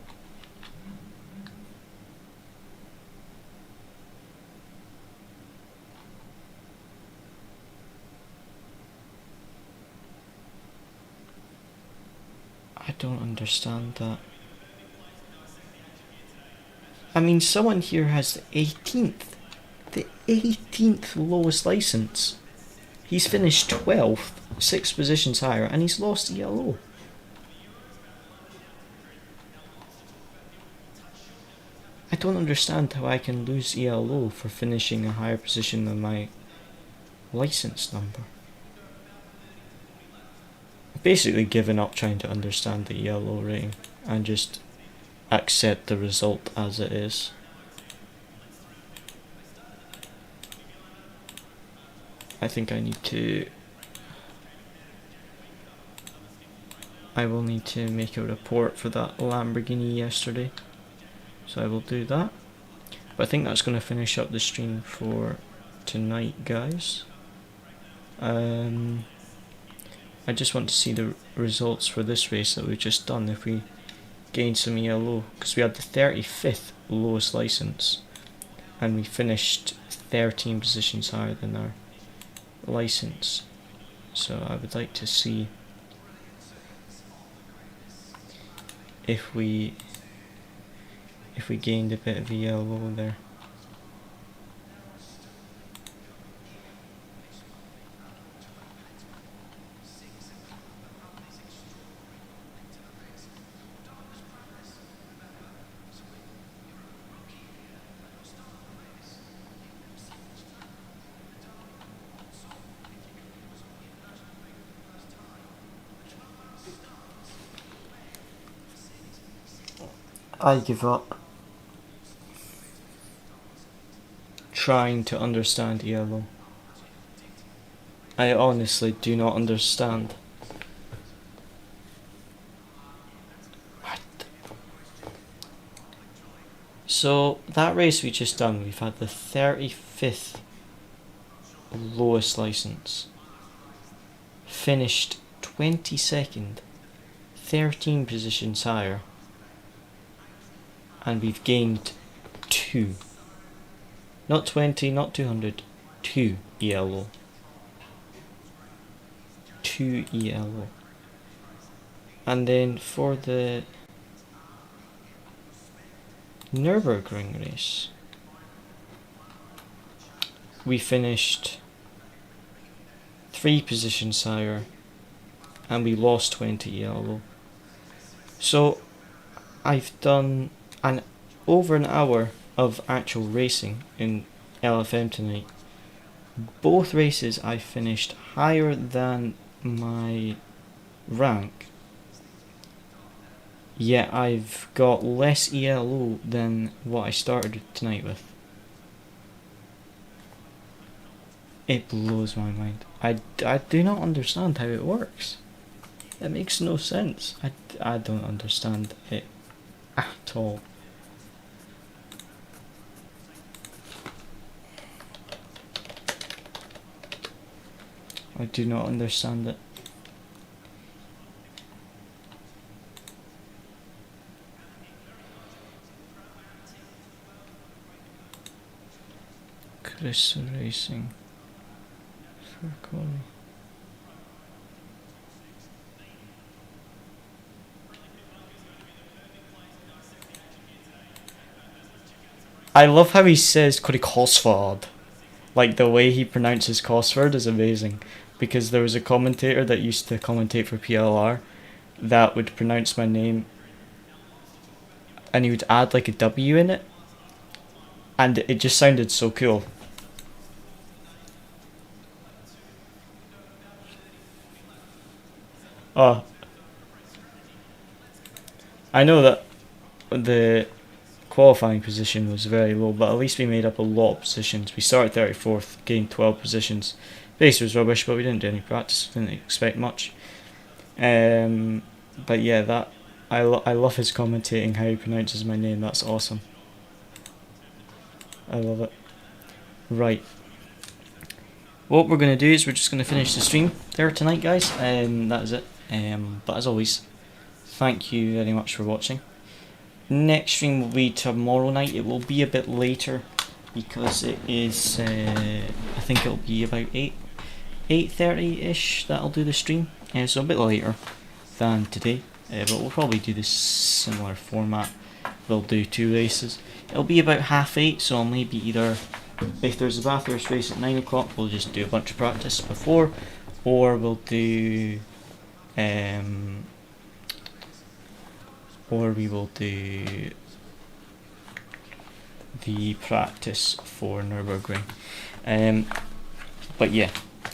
[SPEAKER 3] I don't understand that. I mean, someone here has the 18th lowest license. He's finished 12th, 6 positions higher, and he's lost ELO. I don't understand how I can lose ELO for finishing a higher position than my license number. I've basically given up trying to understand the ELO rating and just accept the result as it is. I think I will need to make a report for that Lamborghini yesterday, so I will do that. But I think that's going to finish up the stream for tonight, guys. I just want to see the results for this race that we've just done, if we gain some ELO, because we had the 35th lowest license and we finished 13 positions higher than our license. So I would like to see if we if we gained a bit of a yellow there. I give up trying to understand yellow. I honestly do not understand. What? So that race we just done, we've had the 35th lowest license, finished 22nd, 13 positions higher, and we've gained 2. Not 20, not 200, 2 ELO. 2 ELO. And then for the Nürburgring race, we finished 3 positions higher and we lost 20 ELO. So I've done over an hour of actual racing in LFM tonight. Both races I finished higher than my rank, yet I've got less ELO than what I started tonight with. It blows my mind. I do not understand how it works. It makes no sense. I don't understand it at all. I do not understand it. Corsa Racing for quality. I love how he says Corsa. Like the way he pronounces Cosford is amazing, because there was a commentator that used to commentate for PLR that would pronounce my name and he would add like a W in it, and it just sounded so cool. Oh, I know that the qualifying position was very low, but at least we made up a lot of positions. We started 34th, gained 12 positions. Base was rubbish, but we didn't do any practice, didn't expect much. But yeah, that I love his commentating, how he pronounces my name. That's awesome. I love it. Right, what we're going to do is we're just going to finish the stream there tonight, guys. That is it. But as always, thank you very much for watching. Next stream will be tomorrow night. It will be a bit later because it is I think it'll be about 8:30ish that I'll do the stream, so a bit later than today, but we'll probably do this similar format. We'll do 2 races. It'll be about 8:30, so I'll maybe either, if there's a Bathurst race at 9 o'clock, we'll just do a bunch of practice before, or we'll do or we will do the practice for Nürburgring. But yeah,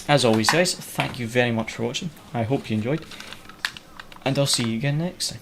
[SPEAKER 3] as always guys, thank you very much for watching. I hope you enjoyed, and I'll see you again next time.